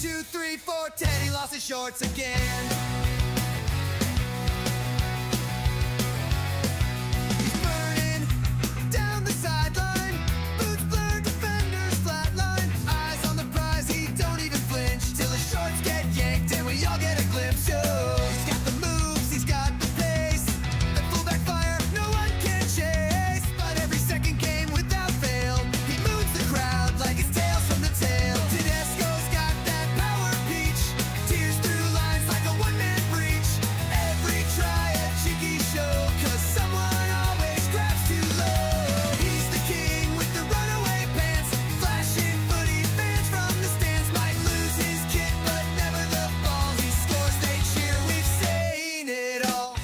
2, 3, 4, Teddy lost his shorts again. He's burning down the sideline. Boots blurred, defenders flatline. Eyes on the prize, he don't even flinch. Till his shorts get yanked and we all get a glimpse. Oh, he's got the moves, he's got the pace. The fullback fire, no one can chase. But every second game without fail, he moves the crowd like it's Tales from the Tail. Tedesco's got that power peach. Tears through lines like a one-man breach. Every try a cheeky show, 'cause someone always grabs too low. He's the king with the runaway pants. Flashing footy fans from the stands. Might lose his kit, but never the ball. He scores, they cheer, we've seen it all.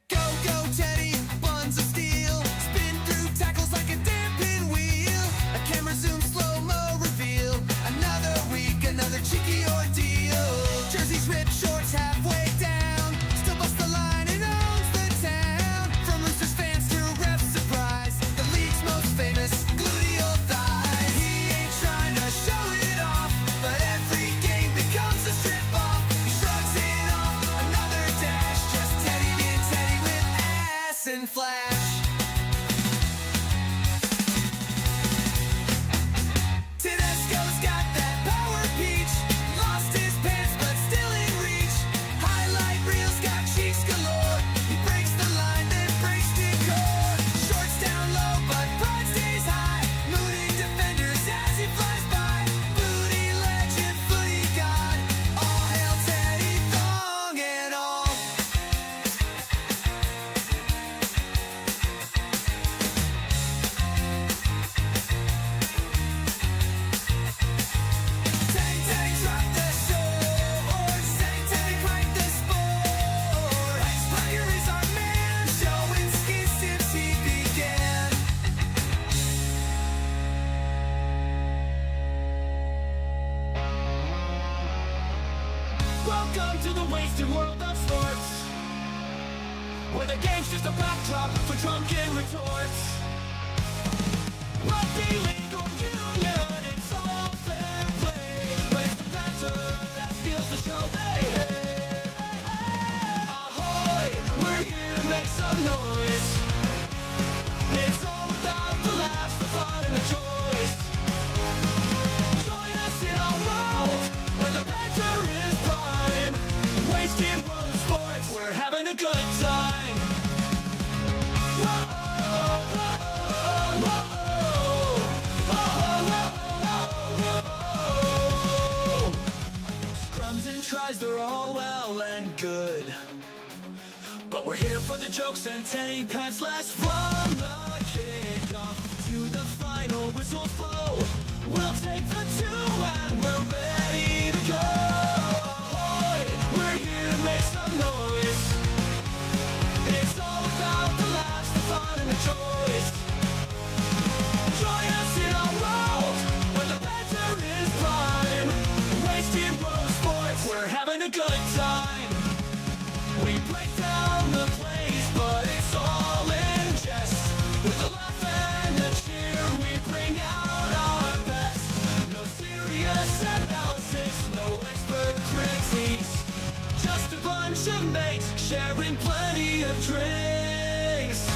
Go, go, Teddy, buns of steel. Spin through tackles like a damn pinwheel. A camera zoom, slow-mo reveal. Another week, another cheeky ordeal. Jerseys ripped, shorts halfway down. Still busts the line and owns the town. From Roosters fans to ref surprise. The league's most famous gluteal thighs. He ain't trying to show it off, but every game becomes a strip off. He shrugs it off, another dash. Just Teddy being Teddy with ass and flash. Tedesco's got that power peach. Lost his pants, but still in reach. Highlight reels got cheeks galore. He breaks the line, then breaks decor. Shorts down low, but pride stays high. Mooning defenders as he flies by. Booty legend, footy god. All hail Teddy, thong and all. Tang Tang drop the sword. Tang Tang crank the sport. Ice Tiger is our man, showing skis since he began. Welcome to the wasted world of sports, where the game's just a backdrop for drunken retorts. Rugby league or union, it's all fair play. But it's the banter that steals the show they hate. Ahoy, we're here to make some noise. It's all about the laughs, the fun, and the joys. Join us in our world, where the banter is prime. Wasted world of sports, we're having a good time. Scrums and tries, they're all well and good, but we're here for the jokes and tanning pants last from the kickoff to the final whistles blow. We'll take the two and we're ready to go. Ahoy, we're here to make some noise. It's all about the laughs, the fun, and the joys. Join us in our world, where the banter is prime. Wasted world of sports, we're having a good time. We break down the plays, but it's all in jest. With a laugh and a cheer, we bring out our best. No serious analysis, no expert critiques. Just a bunch of mates sharing plenty of drinks.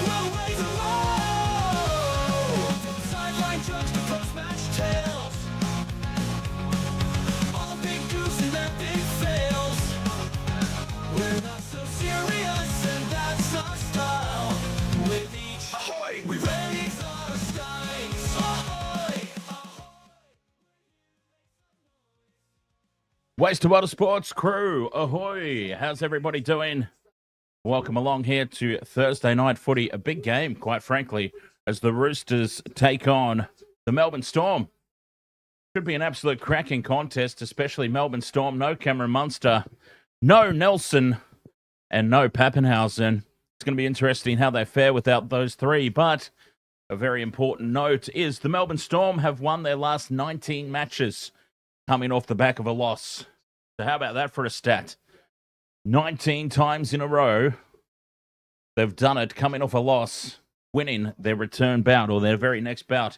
We'll raise a roll, sideline judge to post-match tales. All the big goofs and their big fails. We're not so serious, and that's our style. With each ahoy, we raise our skies. Ahoy, ahoy. Wasted World of Sports crew, ahoy! How's everybody doing? Welcome along here to Thursday night footy, a big game, quite frankly, as the Roosters take on the Melbourne Storm. Should be an absolute cracking contest, especially Melbourne Storm. No Cameron Munster, no Nelson, and no Pappenhausen. It's going to be interesting how they fare without those three, but a very important note is the Melbourne Storm have won their last 19 matches, coming off the back of a loss. So how about that for a stat? 19 times in a row, they've done it coming off a loss. winning their return bout or their very next bout.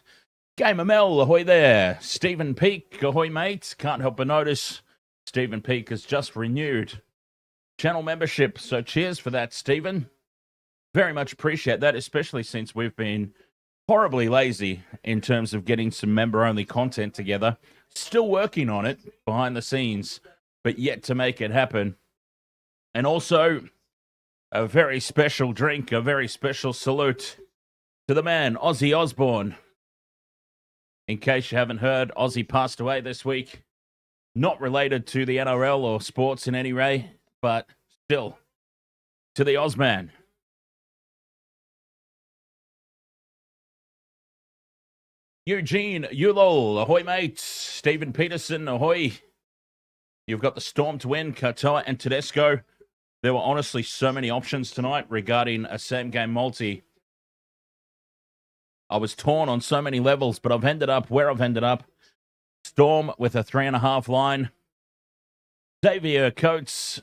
Game ML, ahoy there. Stephen Peake, ahoy mate. Can't help but notice Stephen Peake has just renewed channel membership. So cheers for that, Stephen. Very much appreciate that, especially since we've been horribly lazy in terms of getting some member-only content together. Still working on it behind the scenes, but yet to make it happen. And also, a very special drink, a very special salute to the man, Ozzy Osbourne. In case you haven't heard, Ozzy passed away this week. Not related to the NRL or sports in any way, but still, to the Ozman. Eugene Ulol, ahoy mate. Stephen Peterson, ahoy. You've got the Storm to win, Katoa and Tedesco. There were honestly so many options tonight regarding a same-game multi. I was torn on so many levels, but I've ended up where I've ended up. Storm with a 3.5 line. Xavier Coates,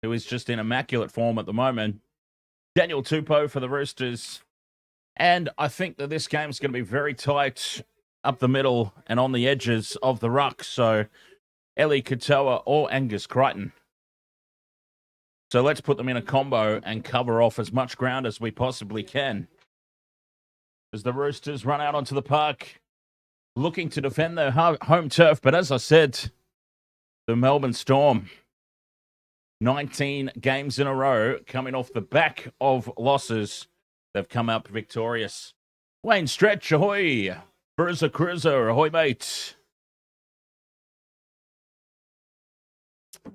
who is just in immaculate form at the moment. Daniel Tupou for the Roosters. And I think that this game is going to be very tight up the middle and on the edges of the ruck. So, Eli Katoa or Angus Crichton. So let's put them in a combo and cover off as much ground as we possibly can. As the Roosters run out onto the park, looking to defend their home turf. But as I said, the Melbourne Storm, 19 games in a row, coming off the back of losses. They've come out victorious. Wayne Stretch, ahoy. Bruiser Cruiser, ahoy, mate.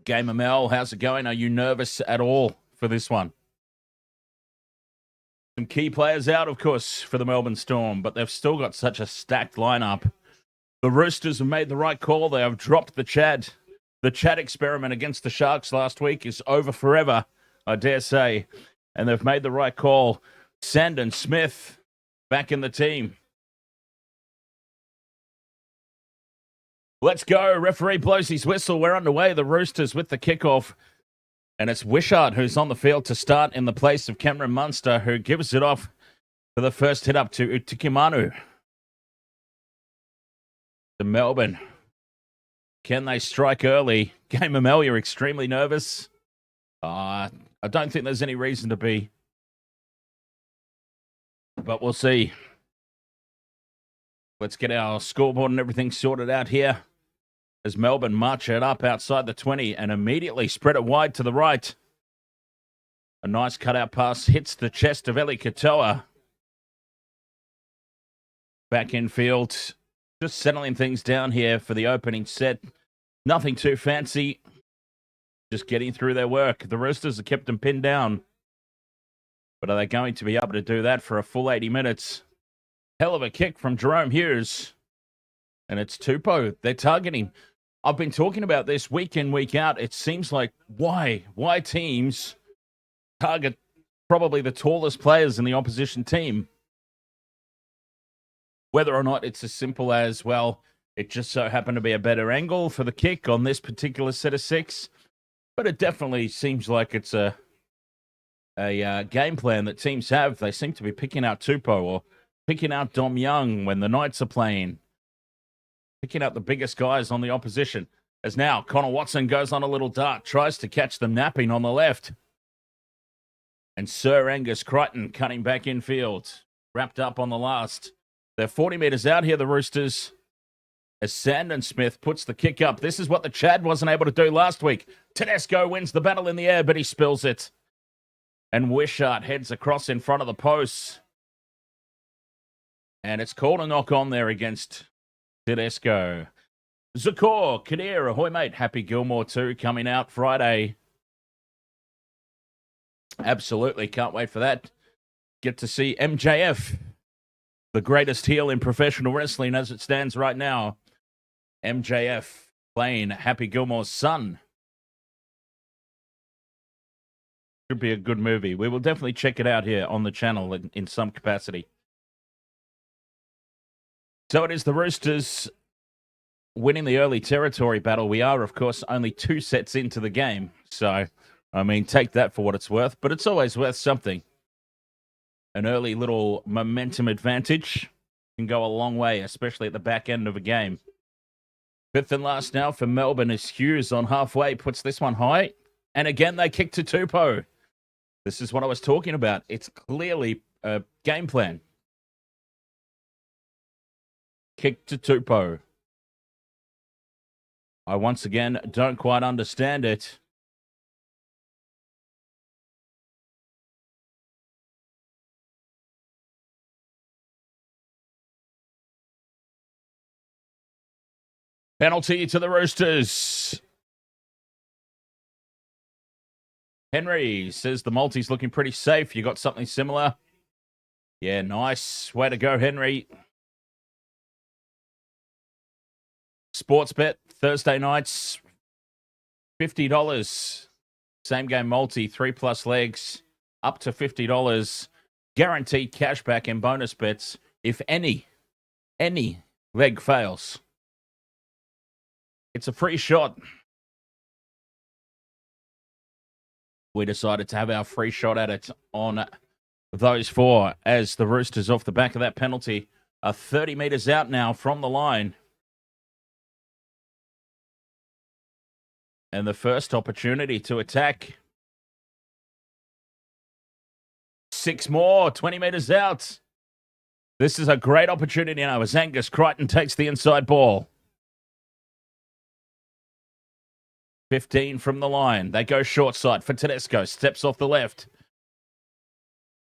Game ML, how's it going? Are you nervous at all for this one? Some key players out, of course, for the Melbourne Storm, but they've still got such a stacked lineup. The Roosters have made the right call. They have dropped the Chad. The Chad experiment against the Sharks last week is over forever, I dare say. And they've made the right call. Sandon Smith back in the team. Let's go. Referee blows his whistle. We're underway. The Roosters with the kickoff. And it's Wishart who's on the field to start in the place of Cameron Munster, who gives it off for the first hit up to Utikimanu. To Melbourne. Can they strike early? Game ML, you're extremely nervous. I don't think there's any reason to be. But we'll see. Let's get our scoreboard and everything sorted out here. As Melbourne march it up outside the 20 and immediately spread it wide to the right. A nice cutout pass hits the chest of Eli Katoa. Back in field. Just settling things down here for the opening set. Nothing too fancy. Just getting through their work. The Roosters have kept them pinned down. But are they going to be able to do that for a full 80 minutes? Hell of a kick from Jerome Hughes. And it's Tupou. They're targeting. I've been talking about this week in, week out. It seems like why teams target probably the tallest players in the opposition team. Whether or not it's as simple as, well, it just so happened to be a better angle for the kick on this particular set of 6. But it definitely seems like it's a game plan that teams have. They seem to be picking out Tupou or picking out Dom Young when the Knights are playing. Picking out the biggest guys on the opposition. As now, Connor Watson goes on a little dart, tries to catch them napping on the left. And Sir Angus Crichton cutting back in field. Wrapped up on the last. They're 40 metres out here, the Roosters. As Sandon Smith puts the kick up. This is what the Chad wasn't able to do last week. Tedesco wins the battle in the air, but he spills it. And Wishart heads across in front of the posts. And it's called a knock on there against Tedesco. Zakor, Kadir, ahoy mate. Happy Gilmore too, coming out Friday. Absolutely, can't wait for that. Get to see MJF, the greatest heel in professional wrestling as it stands right now. MJF playing Happy Gilmore's son. Should be a good movie. We will definitely check it out here on the channel in some capacity. So it is the Roosters winning the early territory battle. We are, of course, only 2 sets into the game. So, I mean, take that for what it's worth. But it's always worth something. an early little momentum advantage can go a long way, especially at the back end of a game. Fifth and last now for Melbourne is Hughes on halfway, puts this one high. And again, they kick to Tupou. This is what I was talking about. It's clearly a game plan. Kick to Tupou. I once again don't quite understand it. Penalty to the Roosters. Henry says the multi's looking pretty safe. You got something similar? Yeah, nice. Way to go, Henry. Sportsbet, Thursday nights, $50. Same game multi, 3+ legs, up to $50. Guaranteed cashback and bonus bets if any leg fails. It's a free shot. We decided to have our free shot at it on those four as the Roosters, off the back of that penalty, are 30 metres out now from the line. And the first opportunity to attack. 6 more, 20 metres out. This is a great opportunity now as Angus Crichton takes the inside ball. 15 from the line. They go short side for Tedesco. Steps off the left.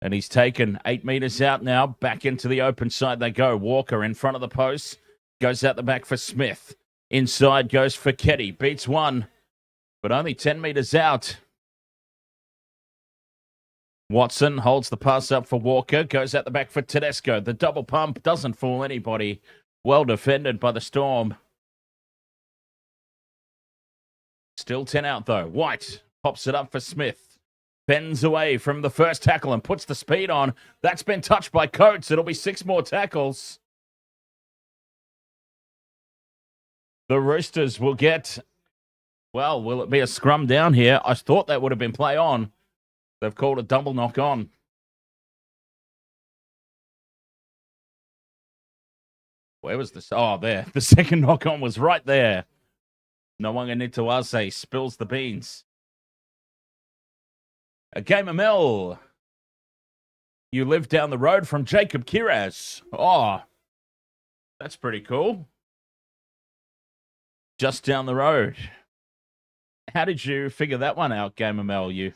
And he's taken 8 metres out now. Back into the open side they go. Walker in front of the post. Goes out the back for Smith. Inside goes for Ketty. Beats one, but only 10 metres out. Watson holds the pass up for Walker. Goes out the back for Tedesco. The double pump doesn't fool anybody. Well defended by the Storm. Still 10 out, though. White pops it up for Smith. Bends away from the first tackle and puts the speed on. That's been touched by Coates. It'll be 6 more tackles. The Roosters will get... Well, will it be a scrum down here? I thought that would have been play on. They've called a double knock on. Where was this? Oh, there. The second knock on was right there. Nawanga spills the beans. A game of Mel. You live down the road from Jacob Kiraz. Oh, that's pretty cool. Just down the road. How did you figure that one out, Game of Mel? You.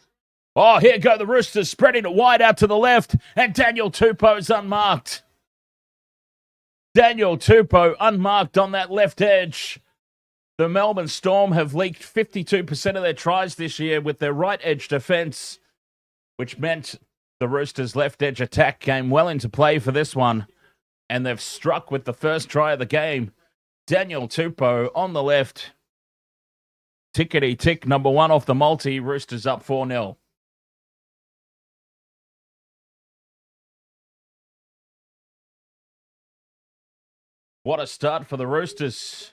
Oh, here go the Roosters spreading it wide out to the left, and Daniel Tupou's unmarked. Daniel Tupou unmarked on that left edge. The Melbourne Storm have leaked 52% of their tries this year with their right edge defence, which meant the Roosters' left edge attack came well into play for this one, and they've struck with the first try of the game. Daniel Tupou on the left. Tickety-tick, number 1 off the multi. Roosters up 4-0. What a start for the Roosters.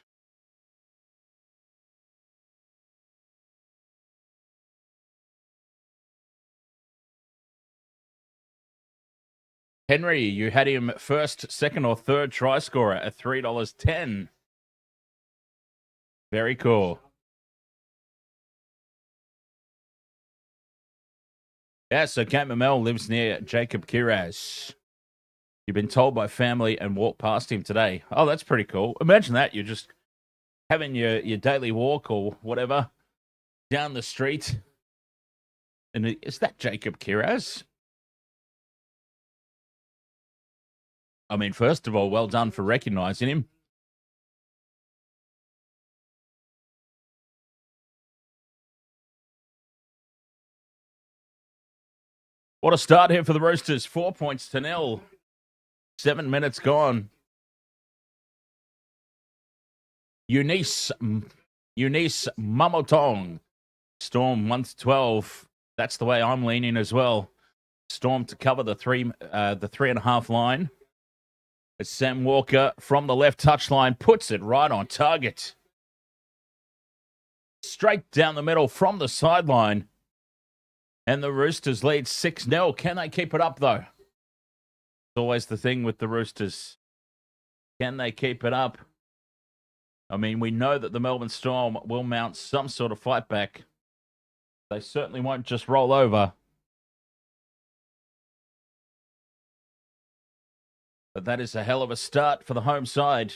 Henry, you had him first, second, or third try scorer at $3.10. Very cool. Yeah, so Kate Mamel lives near Jacob Kiraz. You've been told by family and walked past him today. Oh, that's pretty cool. Imagine that. You're just having your daily walk or whatever down the street. And is that Jacob Kiraz? I mean, first of all, well done for recognising him. What a start here for the Roosters. 4 points to 0. 7 minutes gone. Eunice Mamotong. Storm 1-12. That's the way I'm leaning as well. Storm to cover the 3.5 line. As Sam Walker from the left touchline puts it right on target. Straight down the middle from the sideline. And the Roosters lead 6-0. Can they keep it up, though? always the thing with the Roosters. Can they keep it up? I mean, we know that the Melbourne Storm will mount some sort of fight back. They certainly won't just roll over. But that is a hell of a start for the home side.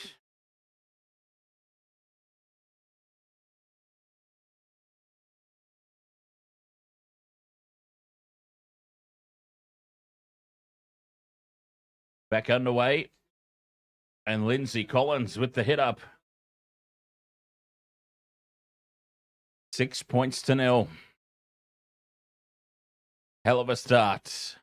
Back underway. And Lindsay Collins with the hit up. 6 points to 0. Hell of a start.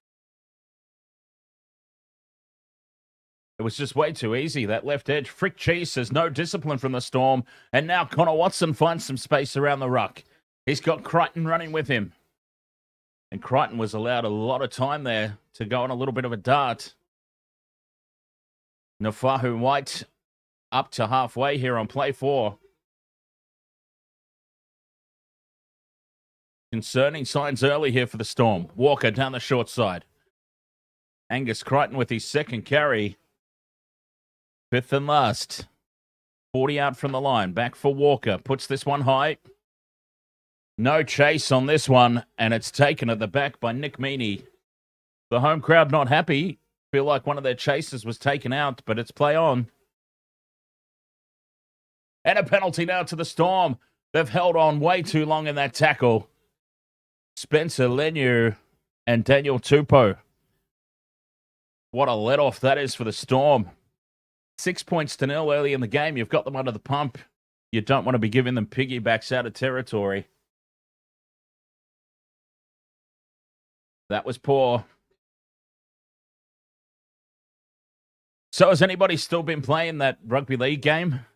It was just way too easy, that left edge. Frick Cheese says no discipline from the Storm. And now Connor Watson finds some space around the ruck. He's got Crichton running with him. And Crichton was allowed a lot of time there to go on a little bit of a dart. Nafahu White up to halfway here on play 4. Concerning signs early here for the Storm. Walker down the short side. Angus Crichton with his second carry. 5th and last. 40 out from the line. Back for Walker. Puts this one high. No chase on this one. And it's taken at the back by Nick Meaney. The home crowd not happy. Feel like one of their chasers was taken out, but it's play on. And a penalty now to the Storm. They've held on way too long in that tackle. Spencer Leniu and Daniel Tupou. What a let-off that is for the Storm. 6 points to 0 early in the game. You've got them under the pump. You don't want to be giving them piggybacks out of territory. That was poor. So has anybody still been playing that rugby league game?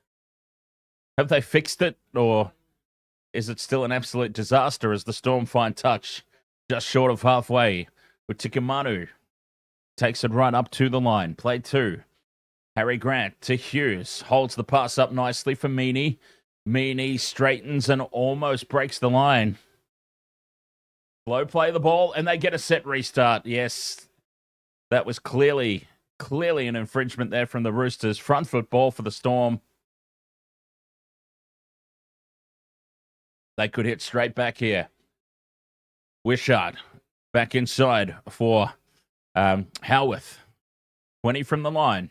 Have they fixed it, or is it still an absolute disaster as the Storm find touch just short of halfway? With Tikamanu takes it right up to the line. Play 2. Harry Grant to Hughes. Holds the pass up nicely for Meaney. Meaney straightens and almost breaks the line. Slow play the ball, and they get a set restart. Yes, that was clearly an infringement there from the Roosters. Front foot ball for the Storm. They could hit straight back here. Wishart back inside for Howarth. 20 from the line.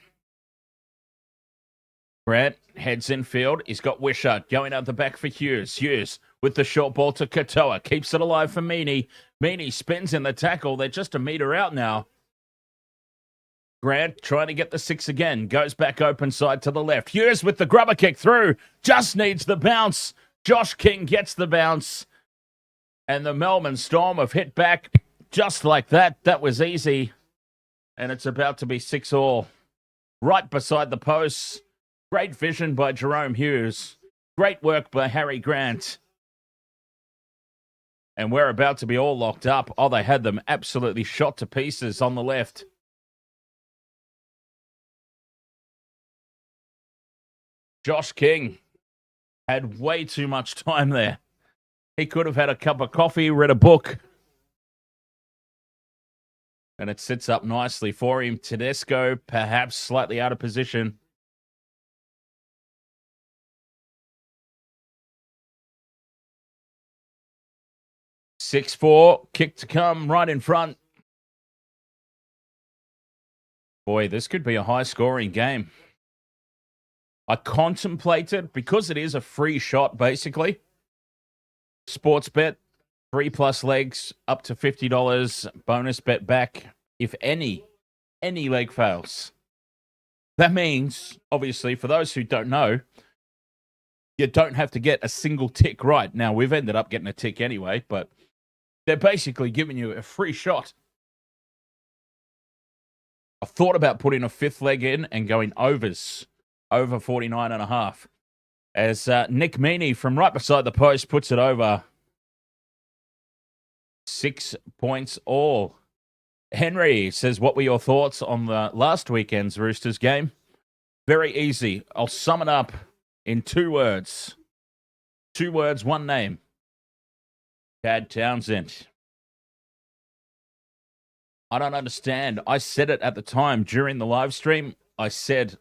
Grant heads infield. He's got Wishart going out the back for Hughes. Hughes with the short ball to Katoa. Keeps it alive for Meaney. Meaney spins in the tackle. They're just a metre out now. Grant trying to get the 6 again. Goes back open side to the left. Hughes with the grubber kick through. Just needs the bounce. Josh King gets the bounce. And the Melbourne Storm have hit back just like that. That was easy. And it's about to be 6-all. Right beside the posts. Great vision by Jerome Hughes. Great work by Harry Grant. And we're about to be all locked up. Oh, they had them absolutely shot to pieces on the left. Josh King had way too much time there. He could have had a cup of coffee, read a book. And it sits up nicely for him. Tedesco, perhaps slightly out of position. Six-4, kick to come right in front. Boy, this could be a high-scoring game. I contemplated, because it is a free shot, basically. Sports bet, 3+ legs, up to $50. Bonus bet back if any leg fails. That means, obviously, for those who don't know, you don't have to get a single tick right. Now, we've ended up getting a tick anyway, but they're basically giving you a free shot. I thought about putting a 5th leg in and going overs. Over 49.5. As Nick Meaney from right beside the post puts it over. 6 points all. Henry says, what were your thoughts on the last weekend's Roosters game? Very easy. I'll sum it up in 2 words. 2 words, 1 name. Chad Townsend. I don't understand. I said it at the time during the live stream. I said,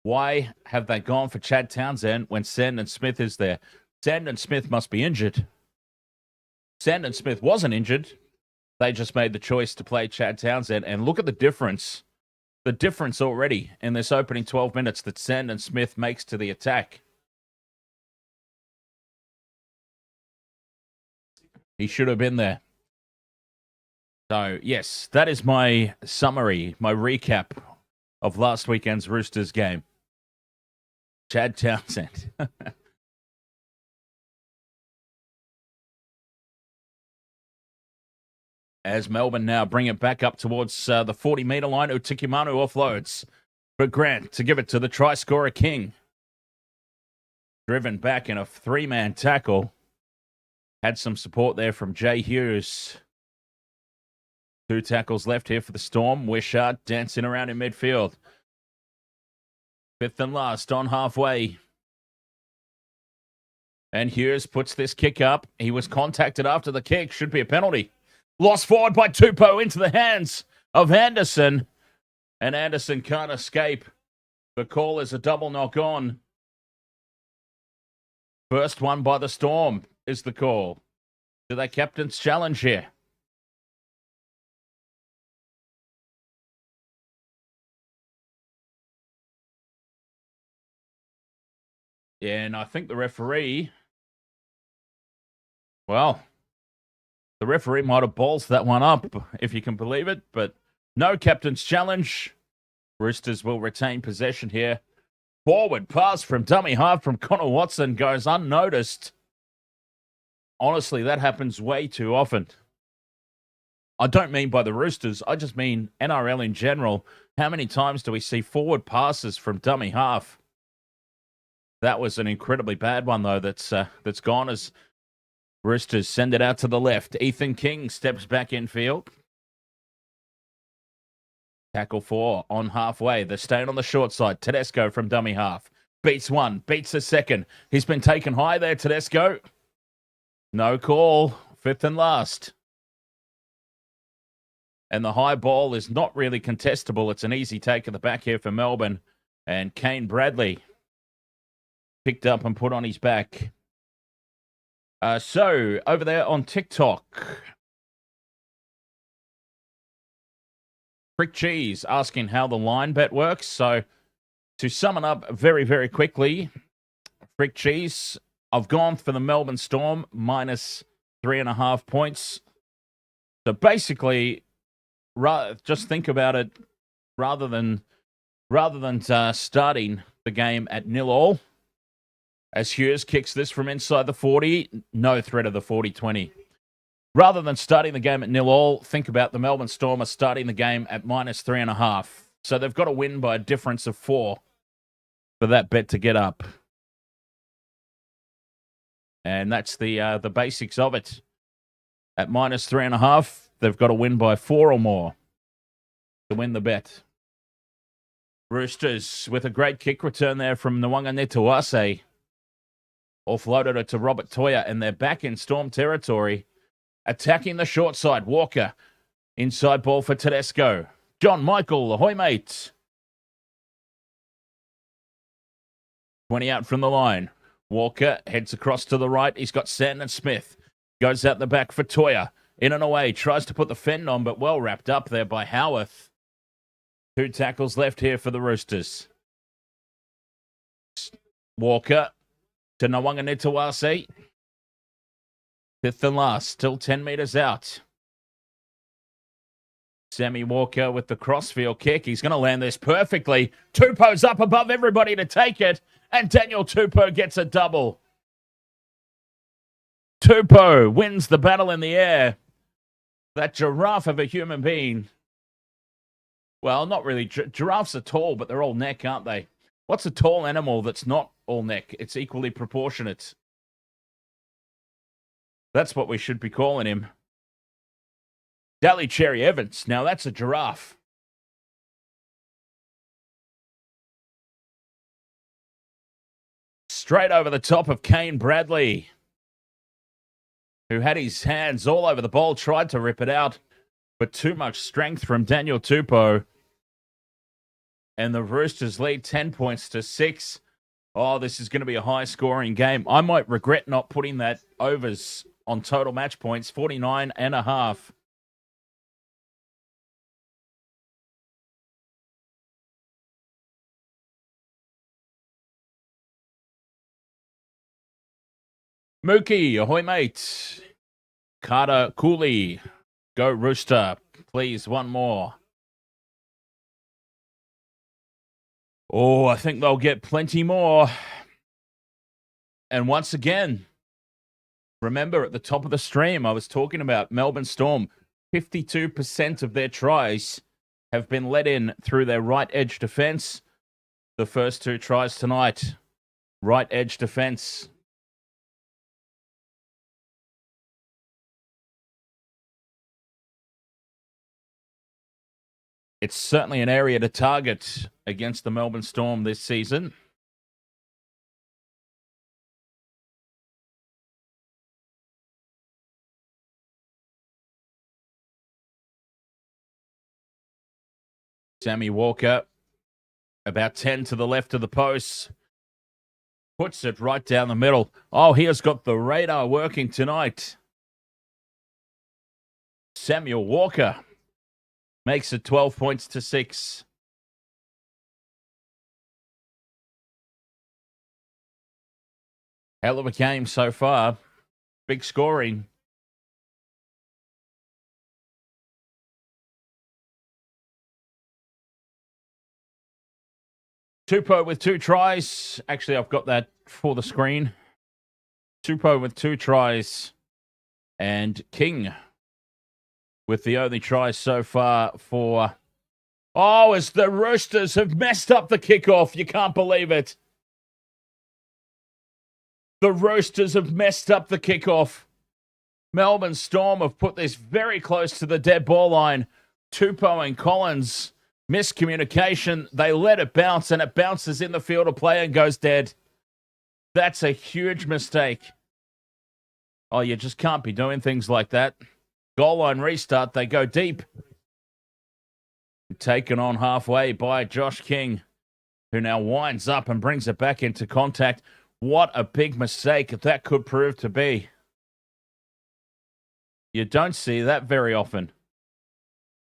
why have they gone for Chad Townsend when Sandon Smith is there? Sandon Smith must be injured. Sandon Smith wasn't injured. They just made the choice to play Chad Townsend. And look at the difference. The difference already in this opening 12 minutes that Sandon Smith makes to the attack. He should have been there. So, yes, that is my summary, my recap of last weekend's Roosters game. Chad Townsend. As Melbourne now bring it back up towards the 40-metre line. Utikimanu offloads for Grant to give it to the try-scorer King. Driven back in a three-man tackle. Had some support there from Jay Hughes. 2 tackles left here for the Storm. Wishart dancing around in midfield. 5th and last on halfway. And Hughes puts this kick up. He was contacted after the kick. Should be a penalty. Lost forward by Tupou into the hands of Anderson. And Anderson can't escape. The call is a double knock on. First one by the Storm is the call. To their captain's challenge here. Yeah, and I think the referee... Well... The referee might have ballsed that one up, if you can believe it, but no captain's challenge. Roosters will retain possession here. Forward pass from dummy half from Connor Watson goes unnoticed. Honestly, that happens way too often. I don't mean by the Roosters, I just mean NRL in general. How many times do we see forward passes from dummy half? That was an incredibly bad one, though, that's gone as... Roosters send it out to the left. Ethan King steps back in field. Tackle 4 on halfway. They're staying on the short side. Tedesco from dummy half. Beats one. Beats a second. He's been taken high there, Tedesco. No call. 5th and last. And the high ball is not really contestable. It's an easy take at the back here for Melbourne. And Kane Bradley picked up and put on his back. So, over there on TikTok, Frick Cheese asking how the line bet works. So, to sum it up very, very quickly, Frick Cheese, I've gone for the Melbourne Storm minus 3.5 points. So, basically, just think about it, rather than starting the game at 0-0. As Hughes kicks this from inside the 40, no threat of the 40-20. Rather than starting the game at 0-0, think about the Melbourne Storm are starting the game at minus 3.5. So they've got to win by a difference of 4 for that bet to get up. And that's the basics of it. At minus 3.5, they've got to win by 4 or more to win the bet. Roosters with a great kick return there from Nwanganituase. Offloaded it to Robert Toya, and they're back in Storm territory. Attacking the short side. Walker. Inside ball for Tedesco. John Michael, ahoy, mate. 20 out from the line. Walker heads across to the right. He's got Sandon Smith. Goes out the back for Toya. In and away. Tries to put the fend on, but well wrapped up there by Howarth. 2 tackles left here for the Roosters. Walker to Nwanganituase. 5th and last, still 10 metres out. Sammy Walker with the crossfield kick. He's going to land this perfectly. Tupou's up above everybody to take it. And Daniel Tupou gets a double. Tupou wins the battle in the air. That giraffe of a human being. Well, not really. Giraffes are tall, but they're all neck, aren't they? What's a tall animal that's not all neck? It's equally proportionate. That's what we should be calling him. Daly Cherry Evans. Now that's a giraffe. Straight over the top of Kane Bradley, who had his hands all over the ball, tried to rip it out, but too much strength from Daniel Tupou. And the Roosters lead 10 points to 6. Oh, this is going to be a high-scoring game. I might regret not putting that overs on total match points, 49.5. Mookie, ahoy, mate. Carter Cooley, go Rooster. Please, one more. Oh, I think they'll get plenty more. And once again, remember at the top of the stream, I was talking about Melbourne Storm. 52% of their tries have been let in through their right edge defense. The first 2 tries tonight, right edge defense. It's certainly an area to target against the Melbourne Storm this season. Sammy Walker, about 10 to the left of the post. Puts it right down the middle. Oh, he has got the radar working tonight. Samuel Walker makes it 12 points to 6. Hell of a game so far. Big scoring. Tupou with 2 tries. Actually, I've got that for the screen. Tupou with 2 tries. And King with the only try so far for... Oh, as the Roosters have messed up the kickoff. You can't believe it. The Roosters have messed up the kickoff. Melbourne Storm have put this very close to the dead ball line. Tupou and Collins, miscommunication. They let it bounce, and it bounces in the field of play and goes dead. That's a huge mistake. Oh, you just can't be doing things like that. Goal line restart, they go deep. Taken on halfway by Josh King, who now winds up and brings it back into contact. What a big mistake that could prove to be. You don't see that very often.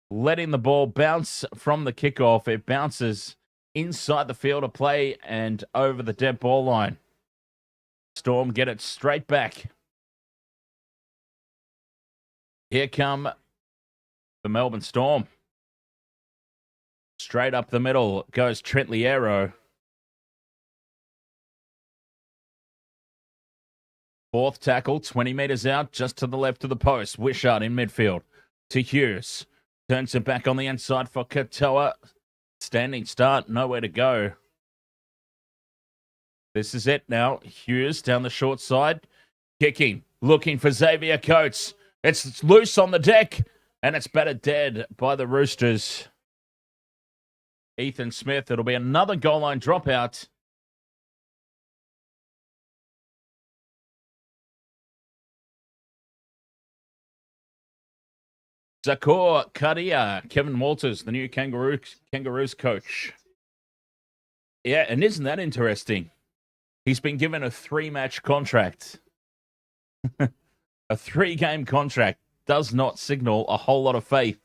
Letting the ball bounce from the kickoff, it bounces inside the field of play and over the dead ball line. Storm get it straight back. Here come the Melbourne Storm. Straight up the middle goes Trent Liero. Fourth tackle, 20 metres out, just to the left of the post. Wishart in midfield to Hughes. Turns it back on the inside for Katoa. Standing start, nowhere to go. This is it now. Hughes down the short side. Kicking, looking for Xavier Coates. It's loose on the deck, and it's battered dead by the Roosters. Ethan Smith, it'll be another goal line dropout. Zakor Kadia, Kevin Walters, the new Kangaroos coach. Yeah, and isn't that interesting? He's been given a 3-match contract. A 3-game contract does not signal a whole lot of faith.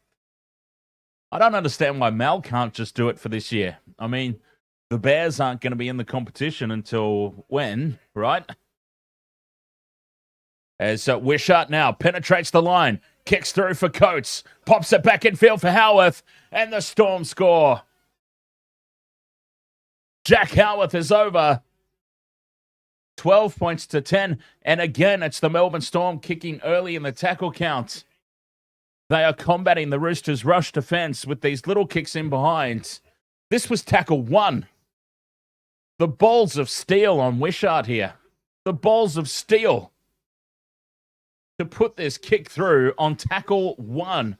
I don't understand why Mal can't just do it for this year. I mean, the Bears aren't going to be in the competition until when, right? As Wishart now penetrates the line, kicks through for Coates, pops it back in field for Howarth, and the Storm score. Jack Howarth is over. 12 points to 10. And again, it's the Melbourne Storm kicking early in the tackle count. They are combating the Roosters' rush defense with these little kicks in behind. This was tackle 1. The balls of steel on Wishart here. The balls of steel to put this kick through on tackle 1.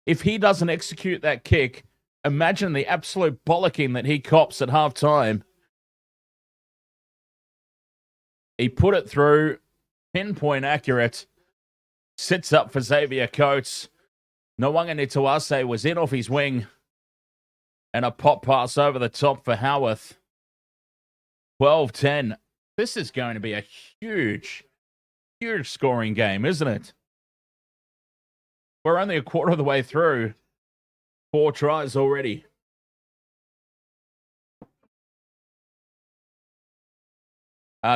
If he doesn't execute that kick, imagine the absolute bollocking that he cops at halftime. He put it through, pinpoint accurate, sits up for Xavier Coates. Nwanga Nituase was in off his wing. And a pop pass over the top for Howarth. 12-10. This is going to be a huge scoring game, isn't it? We're only a quarter of the way through. 4 tries already.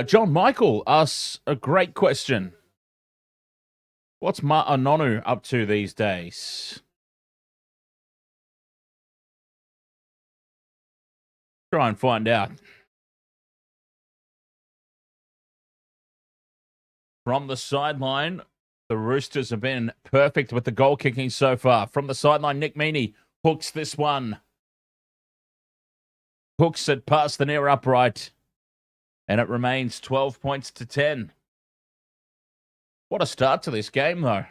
John Michael asks a great question. What's Ma'anonu up to these days? Try and find out. From the sideline, the Roosters have been perfect with the goal kicking so far. From the sideline, Nick Meaney hooks this one. Hooks it past the near upright. And it remains 12 points to 10. What a start to this game, though.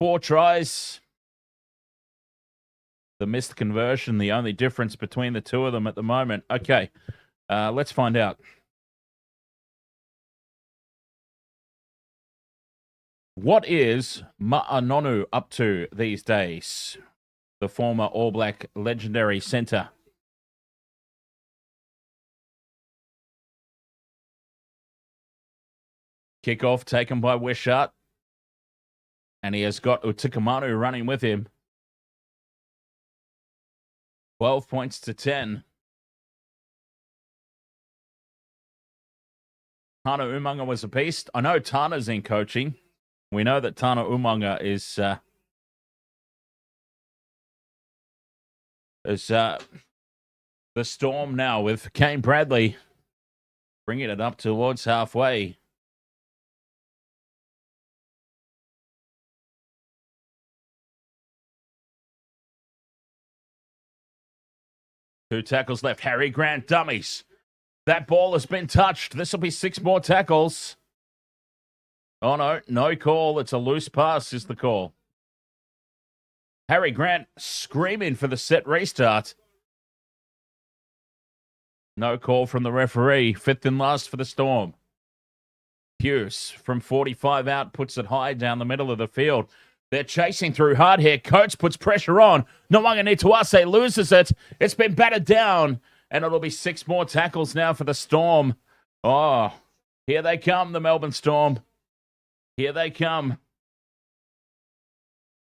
4 tries. The missed conversion, the only difference between the two of them at the moment. Okay, let's find out. What is Ma'anonu up to these days? The former All Black legendary centre. Kickoff taken by Wishart. And he has got Utikamanu running with him. 12 points to 10. Tana Umanga was a beast. I know Tana's in coaching. We know that Tana Umanga is the Storm now with Kane Bradley bringing it up towards halfway. Two tackles left. Harry Grant dummies. That ball has been touched. This will be 6 more tackles. Oh, no. No call. It's a loose pass is the call. Harry Grant screaming for the set restart. No call from the referee. 5th and last for the Storm. Hughes from 45 out puts it high down the middle of the field. They're chasing through hard here. Coates puts pressure on. Nwanga Nituase loses it. It's been battered down. And it'll be 6 more tackles now for the Storm. Oh, here they come, the Melbourne Storm. Here they come.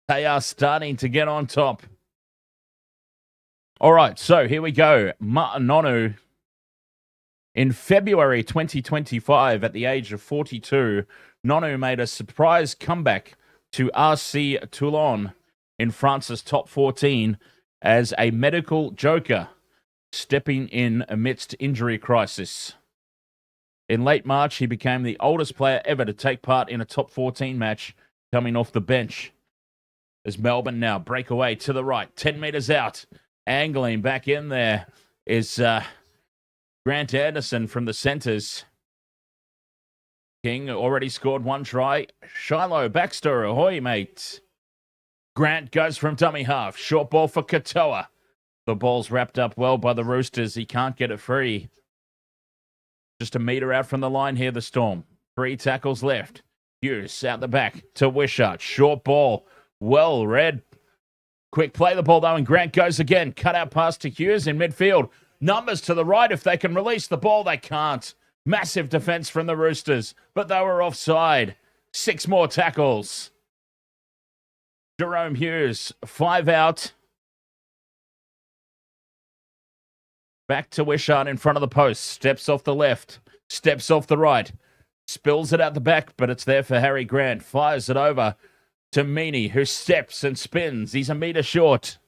They are starting to get on top. All right, so here we go. Ma'anonu. In February 2025, at the age of 42, Nonu made a surprise comeback to RC Toulon in France's top 14 as a medical joker, stepping in amidst injury crisis. In late March, he became the oldest player ever to take part in a top 14 match, coming off the bench. As Melbourne now break away to the right, 10 metres out, angling back in there is Grant Anderson from the centres. King already scored 1 try. Shiloh Baxter, ahoy, mate. Grant goes from dummy half. Short ball for Katoa. The ball's wrapped up well by the Roosters. He can't get it free. Just a metre out from the line here, the Storm. 3 tackles left. Hughes out the back to Wishart. Short ball. Well read. Quick play the ball, though, and Grant goes again. Cut out pass to Hughes in midfield. Numbers to the right. If they can release the ball, they can't. Massive defense from the Roosters, but they were offside. 6 more tackles. Jerome Hughes, 5 out. Back to Wishart in front of the post. Steps off the left. Steps off the right. Spills it out the back, but it's there for Harry Grant. Fires it over to Meaney, who steps and spins. He's a metre short.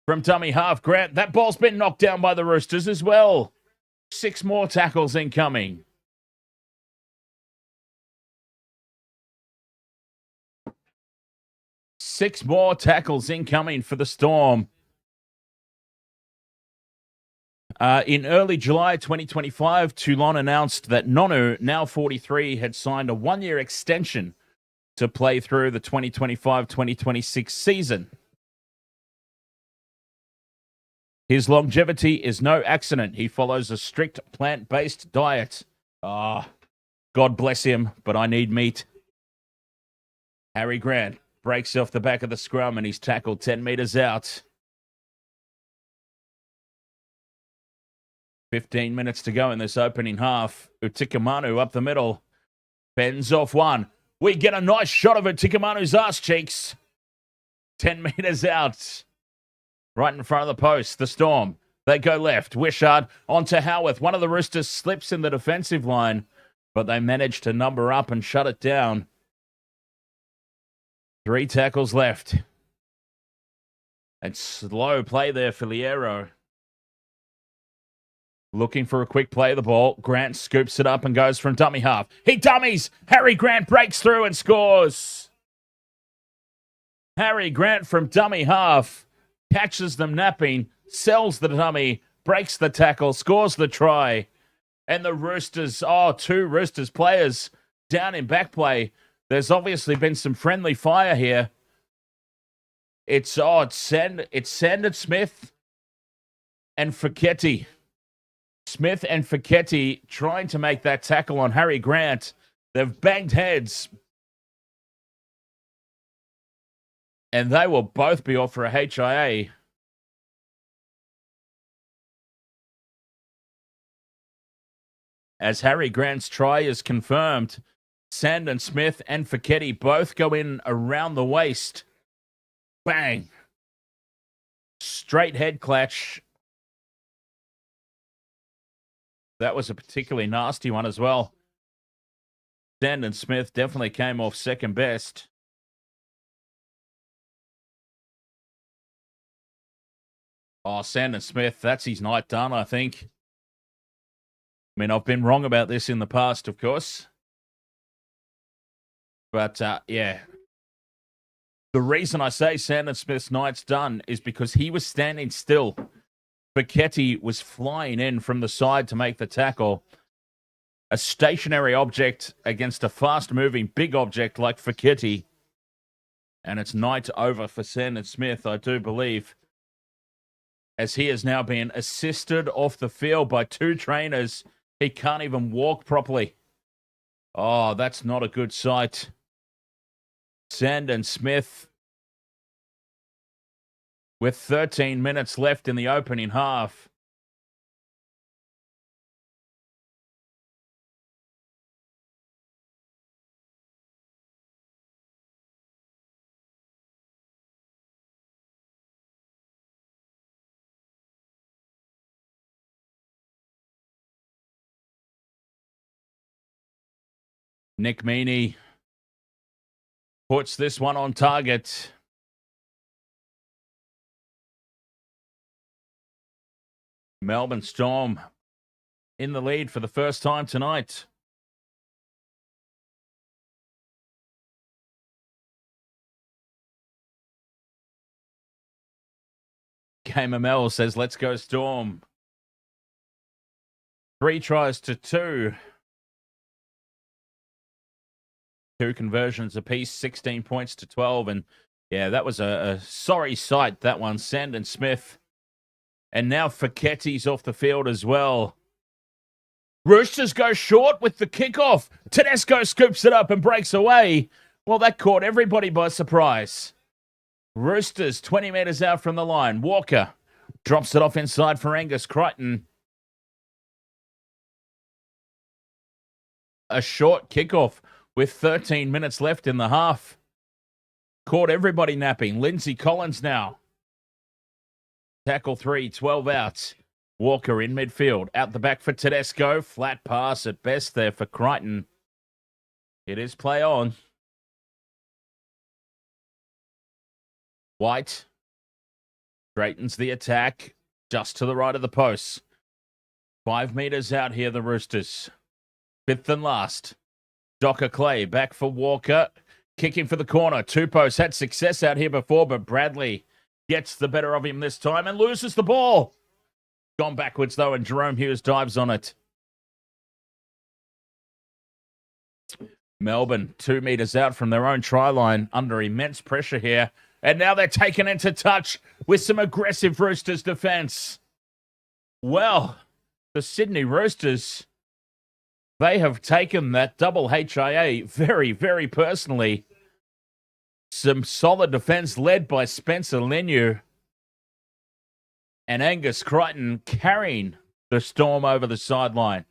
From dummy half, Grant. That ball's been knocked down by the Roosters as well. 6 more tackles incoming. Six more tackles incoming for the Storm. In early July 2025, Toulon announced that Nonu, now 43, had signed a 1-year extension to play through the 2025-2026 season. His longevity is no accident. He follows a strict plant-based diet. God bless him, but I need meat. Harry Grant breaks off the back of the scrum and he's tackled 10 metres out. 15 minutes to go in this opening half. Utikamanu up the middle. Bends off one. We get a nice shot of Utikamanu's ass cheeks. 10 metres out. Right in front of the post. The Storm. They go left. Wishart onto Howarth. One of the Roosters slips in the defensive line, but they manage to number up and shut it down. 3 tackles left. And slow play there for Liero. Looking for a quick play of the ball. Grant scoops it up and goes from dummy half. He dummies. Harry Grant breaks through and scores. Harry Grant from dummy half catches them napping, sells the dummy, breaks the tackle, scores the try. And the Roosters, 2 Roosters players down in back play. There's obviously been some friendly fire here. It's Sandon Smith and Fiketti. Smith and Fiketti trying to make that tackle on Harry Grant. They've banged heads. And they will both be off for a HIA. As Harry Grant's try is confirmed, Sandon Smith and Fiketti both go in around the waist. Bang. Straight head clutch. That was a particularly nasty one as well. Sandon Smith definitely came off second best. Sandon Smith, that's his night done, I think. I mean, I've been wrong about this in the past, of course. But, yeah. The reason I say Sandon Smith's night's done is because he was standing still. Fiketti was flying in from the side to make the tackle. A stationary object against a fast-moving big object like Fiketti. And it's night over for Sandon Smith, I do believe. As he is now being assisted off the field by 2 trainers. He can't even walk properly. Oh, that's not a good sight. Sandon Smith, with 13 minutes left in the opening half. Nick Meaney puts this one on target. Melbourne Storm in the lead for the first time tonight. KML says, let's go Storm. 3 tries to 2. 2 conversions apiece, 16 points to 12. And yeah, that was a sorry sight, that one. Sandon Smith. And now Fiketti's off the field as well. Roosters go short with the kickoff. Tedesco scoops it up and breaks away. Well, that caught everybody by surprise. Roosters 20 metres out from the line. Walker drops it off inside for Angus Crichton. A short kickoff with 13 minutes left in the half. Caught everybody napping. Lindsay Collins now. Tackle 3, 12 out. Walker in midfield. Out the back for Tedesco. Flat pass at best there for Crichton. It is play on. White straightens the attack just to the right of the post. 5 metres out here, the Roosters. 5th and last. Docker Clay back for Walker. Kicking for the corner. 2 posts. Had success out here before, but Bradley gets the better of him this time and loses the ball. Gone backwards, though, and Jerome Hughes dives on it. Melbourne, 2 metres out from their own try line, under immense pressure here. And now they're taken into touch with some aggressive Roosters defence. Well, the Sydney Roosters, they have taken that double HIA very, very personally. Some solid defense led by Spencer Leniu and Angus Crichton carrying the Storm over the sideline.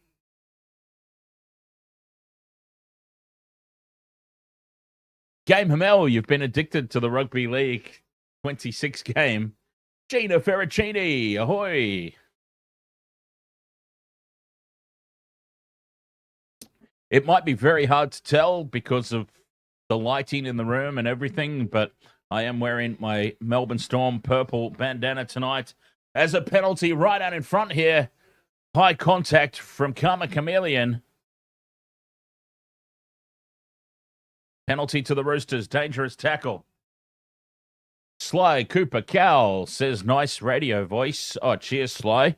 Game Hamel, you've been addicted to the Rugby League 26 game. Gina Ferracini, ahoy! It might be very hard to tell because of the lighting in the room and everything, but I am wearing my Melbourne Storm purple bandana tonight as a penalty right out in front here. High contact from Karma Chameleon. Penalty to the Roosters. Dangerous tackle. Sly Cooper Cowell says, nice radio voice. Oh, cheers, Sly.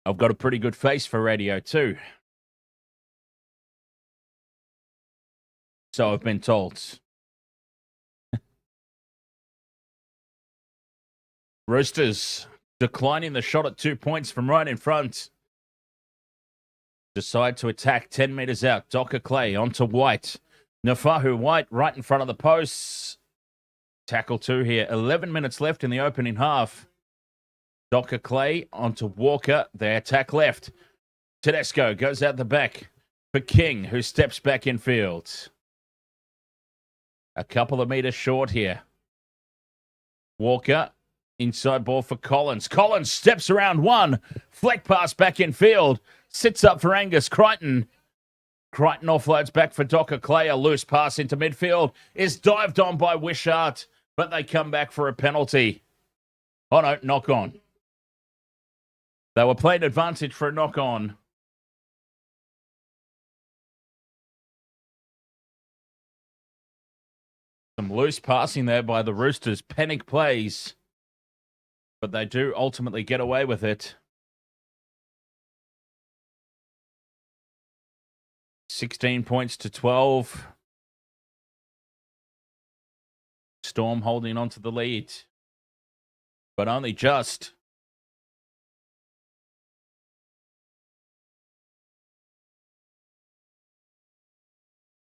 I've got a pretty good face for radio too. So I've been told. Roosters declining the shot at 2 points from right in front. Decide to attack 10 metres out. Docker Clay onto White. Nafahu White right in front of the posts. Tackle 2 here. 11 minutes left in the opening half. Docker Clay onto Walker. They attack left. Tedesco goes out the back for King, who steps back in field. A couple of meters short here. Walker, inside ball for Collins. Collins steps around one. Fleck pass back in field. Sits up for Angus Crichton. Crichton offloads back for Docker Clay. A loose pass into midfield is dived on by Wishart, but they come back for a penalty. Oh no, knock on. They were playing advantage for a knock on. Some loose passing there by the Roosters. Panic plays. But they do ultimately get away with it. 16 points to 12. Storm holding on to the lead. But only just.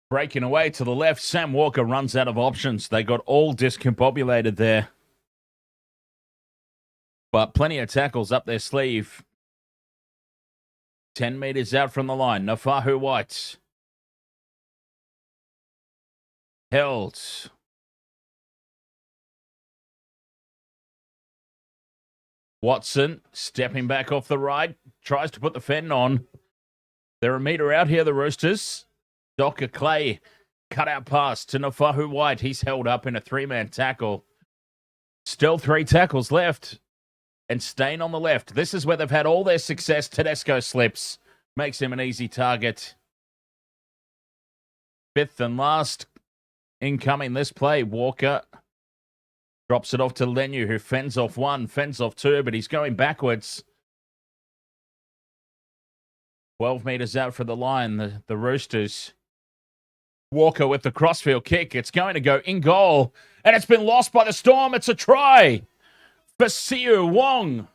Breaking away to the left, Sam Walker runs out of options. They got all discombobulated there. But plenty of tackles up their sleeve. 10 metres out from the line. Nafahu White. Held. Watson stepping back off the right. Tries to put the fend on. They're a metre out here, the Roosters. Docker Clay, cut out pass to Nafahu White. He's held up in a 3-man tackle. Still 3 tackles left. And staying on the left. This is where they've had all their success. Tedesco slips. Makes him an easy target. 5th and last. Incoming this play. Walker drops it off to Leniu, who fends off 1, fends off 2, but he's going backwards. 12 metres out for the line. The Roosters. Walker with the crossfield kick. It's going to go in goal. And it's been lost by the Storm. It's a try for Siu Wong.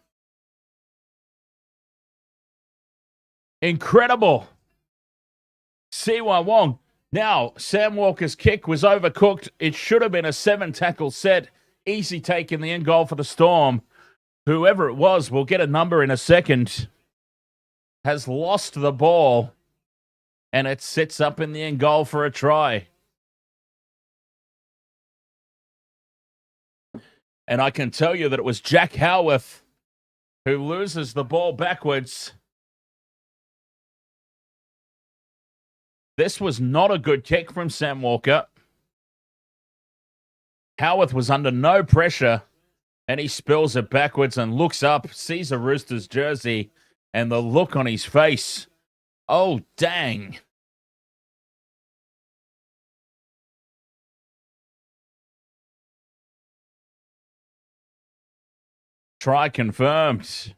Incredible. Siwa Wong. Now, Sam Walker's kick was overcooked. It should have been a 7-tackle set. Easy take in the end goal for the Storm. Whoever it was will get a number in a second. Has lost the ball. And it sits up in the end goal for a try. And I can tell you that it was Jack Howarth who loses the ball backwards. This was not a good kick from Sam Walker. Howarth was under no pressure, and he spills it backwards and looks up, sees a Roosters jersey, and the look on his face. Oh, dang. Try confirmed.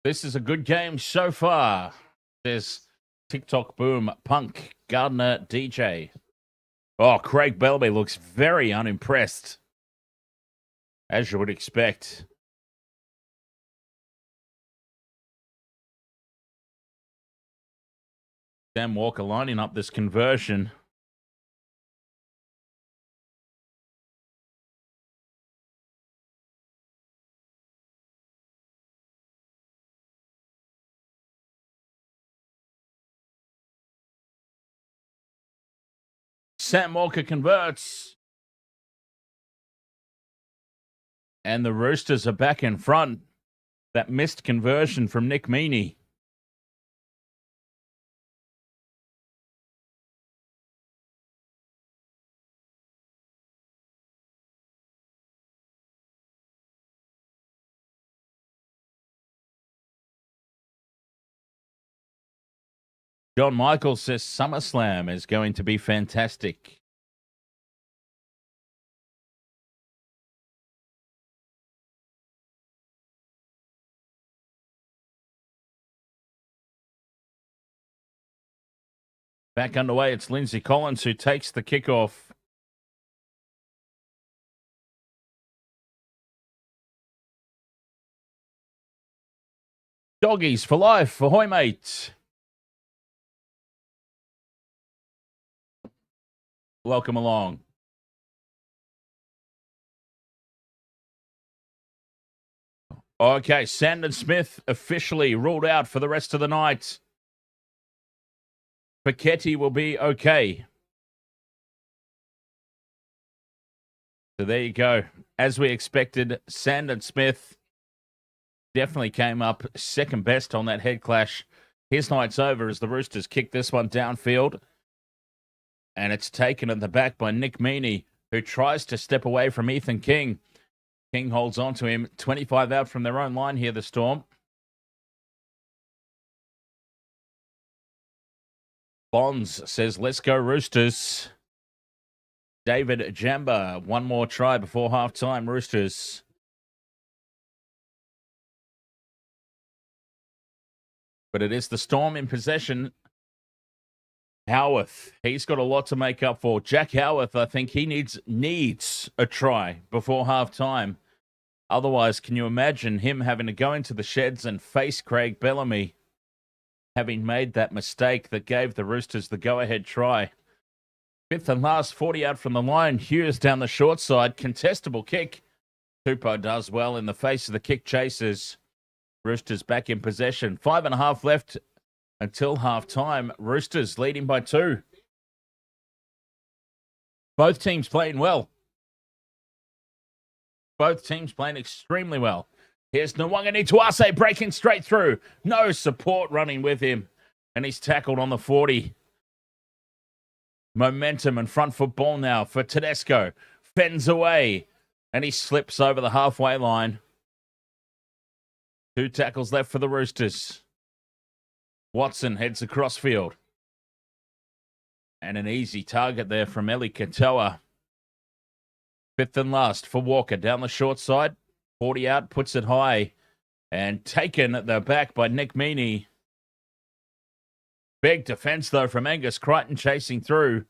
This is a good game so far. There's TikTok Boom, Punk, Gardner, DJ. Oh, Craig Bellamy looks very unimpressed, as you would expect. Sam Walker lining up this conversion. Sam Walker converts. And the Roosters are back in front. That missed conversion from Nick Meaney. John Michael says SummerSlam is going to be fantastic. Back underway, it's Lindsay Collins who takes the kickoff. Doggies for life. Ahoy, mate. Welcome along. Okay, Sandon Smith officially ruled out for the rest of the night. Paquetti will be okay. So there you go. As we expected, Sandon Smith definitely came up second best on that head clash. His night's over as the Roosters kick this one downfield. And it's taken at the back by Nick Meaney, who tries to step away from Ethan King. King holds on to him. 25 out from their own line here, the Storm. Bonds says, let's go Roosters. David Jamba, one more try before halftime, Roosters. But it is the Storm in possession. Howarth, he's got a lot to make up for. Jack Howarth, I think he needs a try before halftime. Otherwise, can you imagine him having to go into the sheds and face Craig Bellamy, having made that mistake that gave the Roosters the go-ahead try? Fifth and last, 40 out from the line. Hughes down the short side. Contestable kick. Tupou does well in the face of the kick chasers. Roosters back in possession. 5.5 left until half-time. Roosters leading by 2. Both teams playing well. Both teams playing extremely well. Here's Nwangani Tuase breaking straight through. No support running with him. And he's tackled on the 40. Momentum and front foot ball now for Tedesco. Fends away. And he slips over the halfway line. 2 tackles left for the Roosters. Watson heads across field. And an easy target there from Eli Katoa. Fifth and last for Walker down the short side. 40 out, puts it high. And taken at the back by Nick Meaney. Big defense, though, from Angus Crichton chasing through.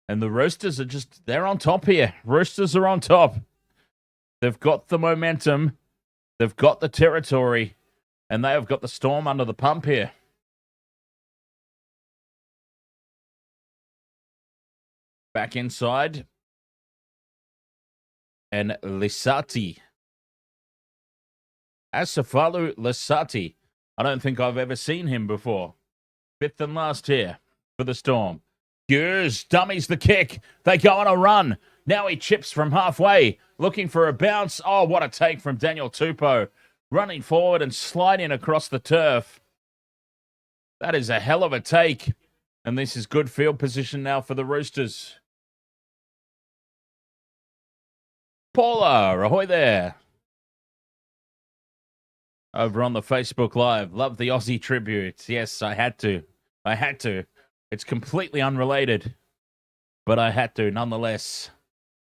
And the Roosters are they're on top here. Roosters are on top. They've got the momentum. They've got the territory. And they have got the Storm under the pump here. Back inside. And Lisati. Asofa-Solomona. I don't think I've ever seen him before. Fifth and last here for the Storm. Hughes dummies the kick. They go on a run. Now he chips from halfway, looking for a bounce. Oh, what a take from Daniel Tupou. Running forward and sliding across the turf. That is a hell of a take. And this is good field position now for the Roosters. Paula, ahoy there. Over on the Facebook Live. Love the Aussie tribute. Yes, I had to. It's completely unrelated. But I had to nonetheless.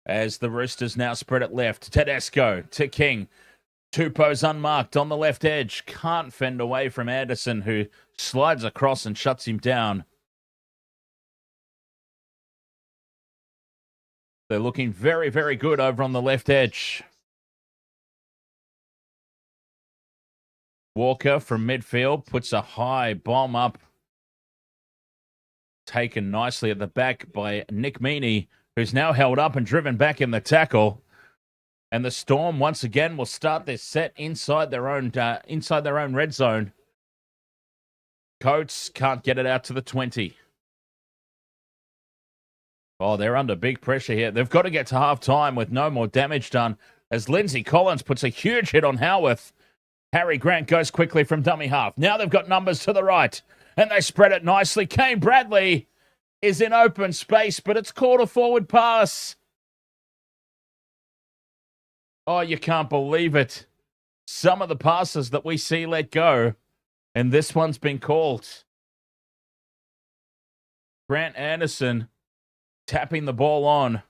As the Roosters now spread it left. Tedesco to King. Tupou's unmarked on the left edge. Can't fend away from Anderson, who slides across and shuts him down. They're looking very, very good over on the left edge. Walker from midfield puts a high bomb up. Taken nicely at the back by Nick Meaney, who's now held up and driven back in the tackle. And the Storm once again will start this set inside their own red zone. Coates can't get it out to the 20. Oh, they're under big pressure here. They've got to get to half-time with no more damage done as Lindsay Collins puts a huge hit on Howarth. Harry Grant goes quickly from dummy half. Now they've got numbers to the right, and they spread it nicely. Kane Bradley is in open space, but it's called a forward pass. Oh, you can't believe it. Some of the passes that we see let go, and this one's been called. Grant Anderson tapping the ball on.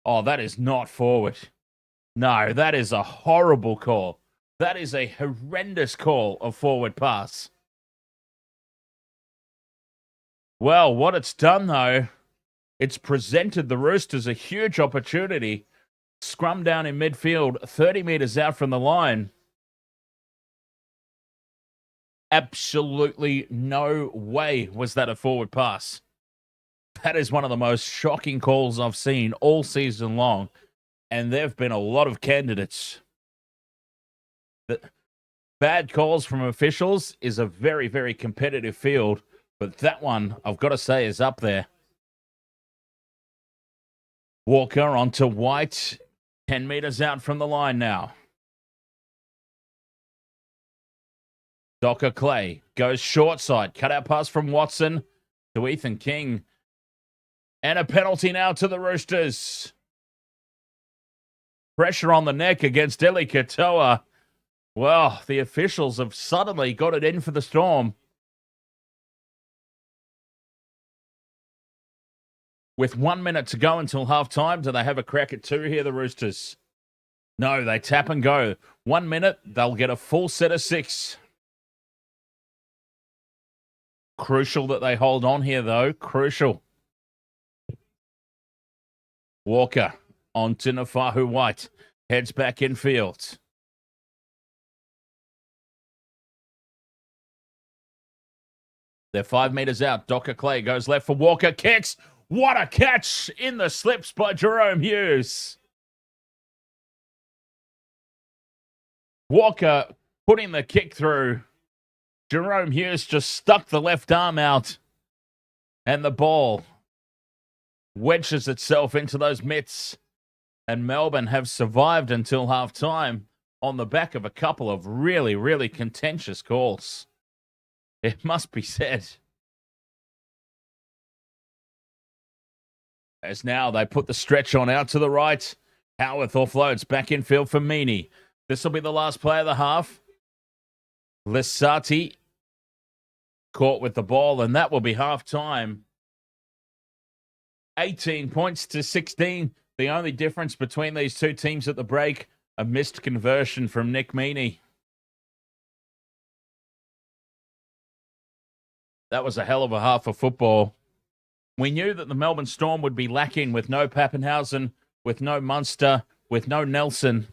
Oh, that is not forward. No, that is a horrible call. That is a horrendous call of forward pass. Well, what it's done, though, it's presented the Roosters a huge opportunity. Scrum down in midfield, 30 metres out from the line. Absolutely no way was that a forward pass. That is one of the most shocking calls I've seen all season long. And there have been a lot of candidates. The bad calls from officials is a very, very competitive field. But that one, I've got to say, is up there. Walker onto White. 10 metres out from the line now. Docker Clay goes short side. Cut out pass from Watson to Ethan King. And a penalty now to the Roosters. Pressure on the neck against Eli Katoa. Well, the officials have suddenly got it in for the Storm. With 1 minute to go until half-time, do they have a crack at two here, the Roosters? No, they tap and go. 1 minute, they'll get a full set of 6. Crucial that they hold on here, though. Crucial. Walker onto Nafahu White. Heads back in field. They're 5 metres out. Docker Clay goes left for Walker. Kicks. What a catch in the slips by Jerome Hughes. Walker putting the kick through. Jerome Hughes just stuck the left arm out. And the ball wedges itself into those mitts. And Melbourne have survived until half-time on the back of a couple of really, really contentious calls. It must be said. As now they put the stretch on out to the right. Howarth offloads back in field for Meaney. This will be the last play of the half. Lissati caught with the ball, and that will be half-time. 18 points to 16. The only difference between these two teams at the break, a missed conversion from Nick Meaney. That was a hell of a half of football. We knew that the Melbourne Storm would be lacking with no Pappenhausen, with no Munster, with no Nelson.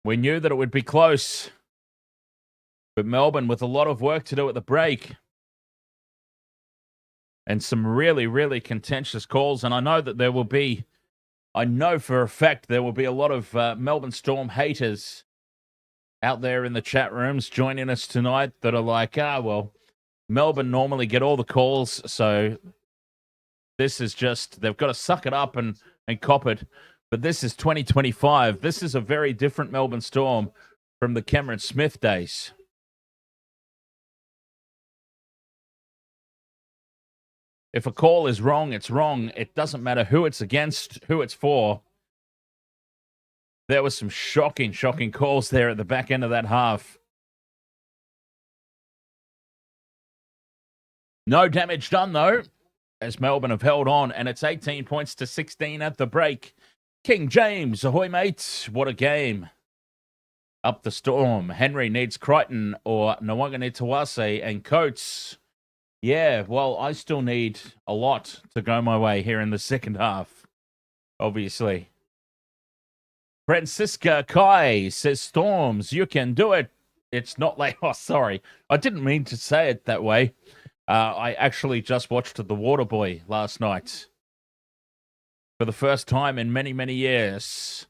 We knew that it would be close. But Melbourne with a lot of work to do at the break. And some really, really contentious calls. And I know that there will be, I know for a fact there will be a lot of Melbourne Storm haters out there in the chat rooms joining us tonight that are like, well, Melbourne normally get all the calls, so this is just, they've got to suck it up and cop it. But this is 2025. This is a very different Melbourne Storm from the Cameron Smith days. If a call is wrong, it's wrong. It doesn't matter who it's against, who it's for. There was some shocking, shocking calls there at the back end of that half. No damage done, though, as Melbourne have held on, and it's 18 points to 16 at the break. King James, ahoy, mate. What a game. Up the Storm. Henry needs Crichton or Nwanganitawase and Coates. Yeah, well, I still need a lot to go my way here in the second half, obviously. Francisca Kai says, Storms, you can do it. It's not like, oh, sorry. I didn't mean to say it that way. I actually just watched The Waterboy last night for the first time in many, many years.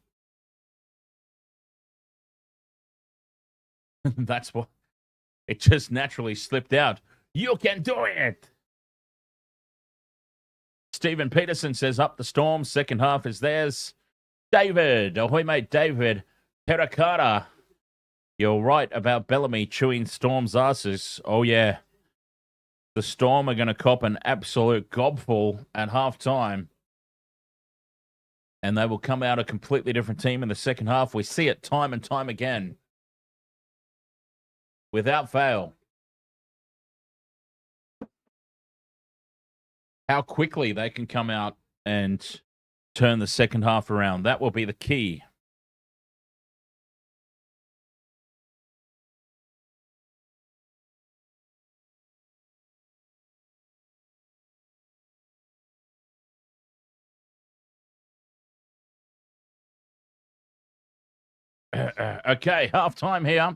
That's what it just naturally slipped out. You can do it. Stephen Peterson says, up the Storm. Second half is theirs. David, ahoy, mate, David. Terracotta. You're right about Bellamy chewing Storm's asses. Oh, yeah. The Storm are going to cop an absolute gobful at halftime. And they will come out a completely different team in the second half. We see it time and time again. Without fail. How quickly they can come out and turn the second half around. That will be the key. Okay, halftime here.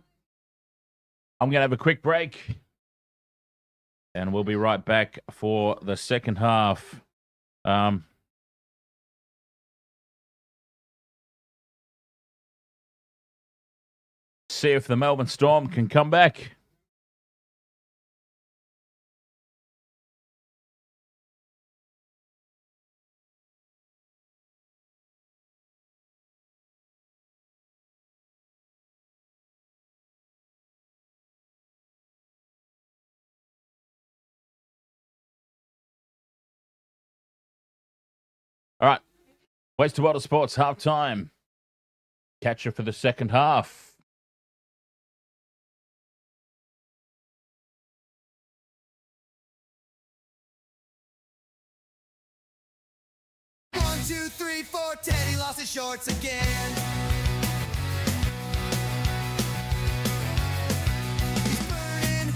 I'm going to have a quick break. And we'll be right back for the second half. See if the Melbourne Storm can come back. All right. Waste to Water Sports halftime. Catch you for the second half. One, two, three, four. Teddy lost his shorts again. He's burning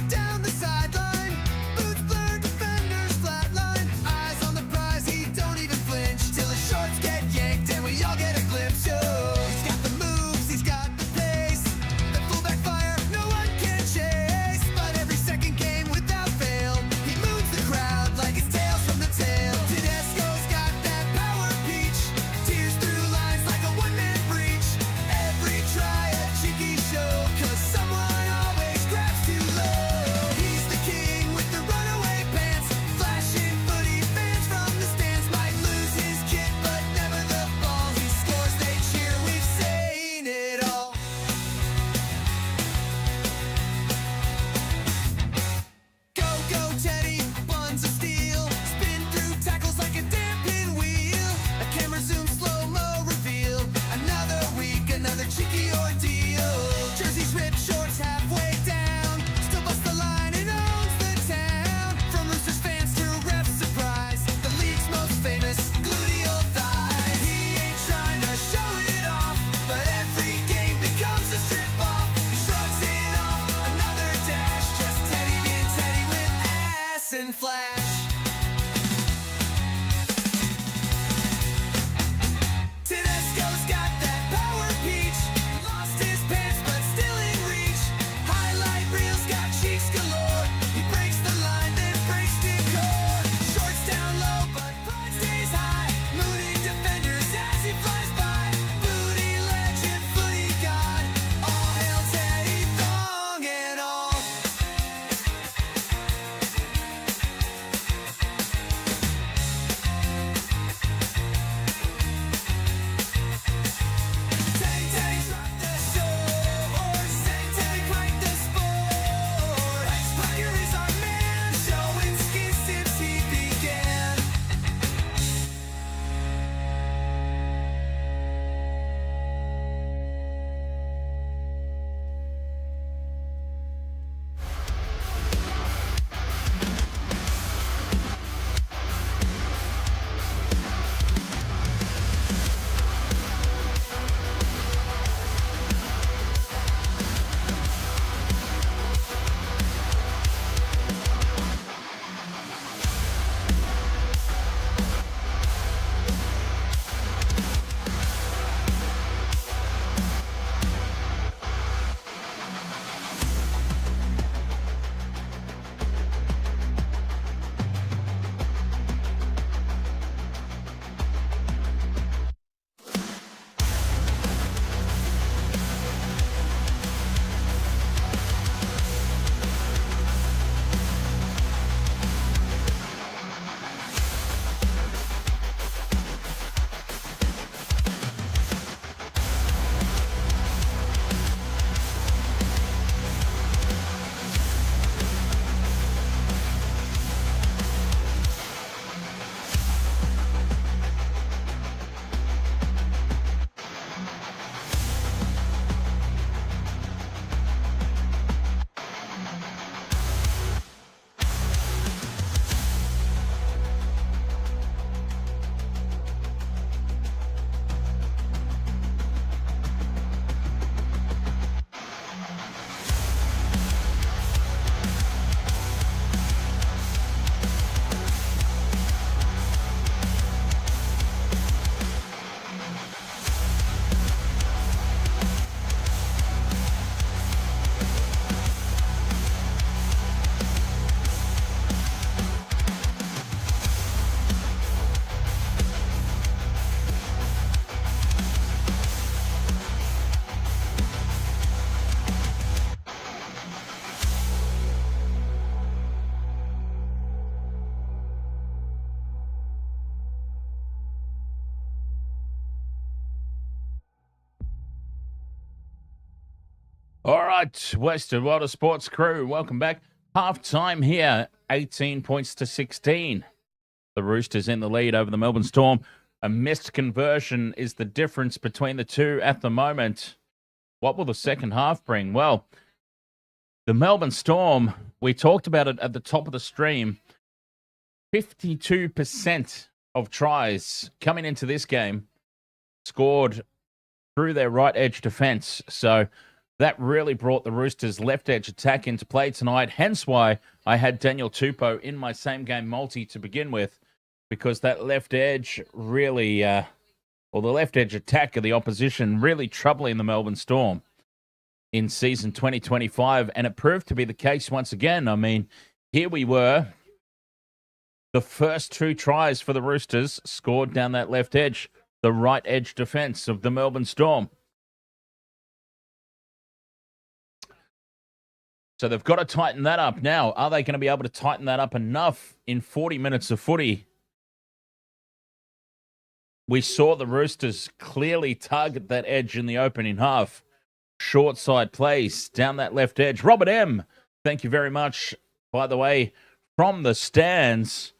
down the sideline. Boots blur, defenders flatline. Eyes on the prize, he don't even flinch till his shorts get yanked and we all get a glimpse. Oh, he's got the moves, he's got the pace. The fullback fire, no one can chase. But every second game without fail, he moves the crowd like his tail's from the tail. Tedesco's got that power peach. Tears through lines like a one-man All right, Western Water Sports crew, welcome back. Half time here, 18 points to 16. The Roosters in the lead over the Melbourne Storm. A missed conversion is the difference between the two at the moment. What will the second half bring? Well, the Melbourne Storm, we talked about it at the top of the stream. 52% of tries coming into this game scored through their right edge defense. So that really brought the Roosters' left edge attack into play tonight. Hence why I had Daniel Tupou in my same game multi to begin with, because that left edge really, the left edge attack of the opposition really troubling the Melbourne Storm in season 2025. And it proved to be the case once again. I mean, here we were. The first two tries for the Roosters scored down that left edge, the right edge defense of the Melbourne Storm. So they've got to tighten that up now. Are they going to be able to tighten that up enough in 40 minutes of footy? We saw the Roosters clearly target that edge in the opening half. Short side plays down that left edge. Robert M., thank you very much. By the way, from the stands,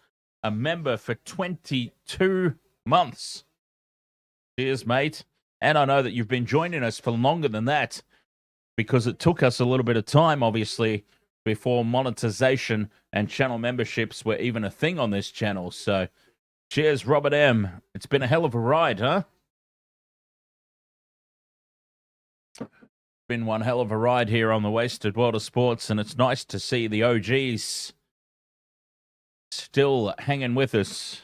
a member for 22 months. Cheers, mate. And I know that you've been joining us for longer than that, because it took us a little bit of time, obviously, before monetization and channel memberships were even a thing on this channel. So, cheers, Robert M. It's been a hell of a ride, huh? Been one hell of a ride here on the Wasted World of Sports, and it's nice to see the OGs still hanging with us.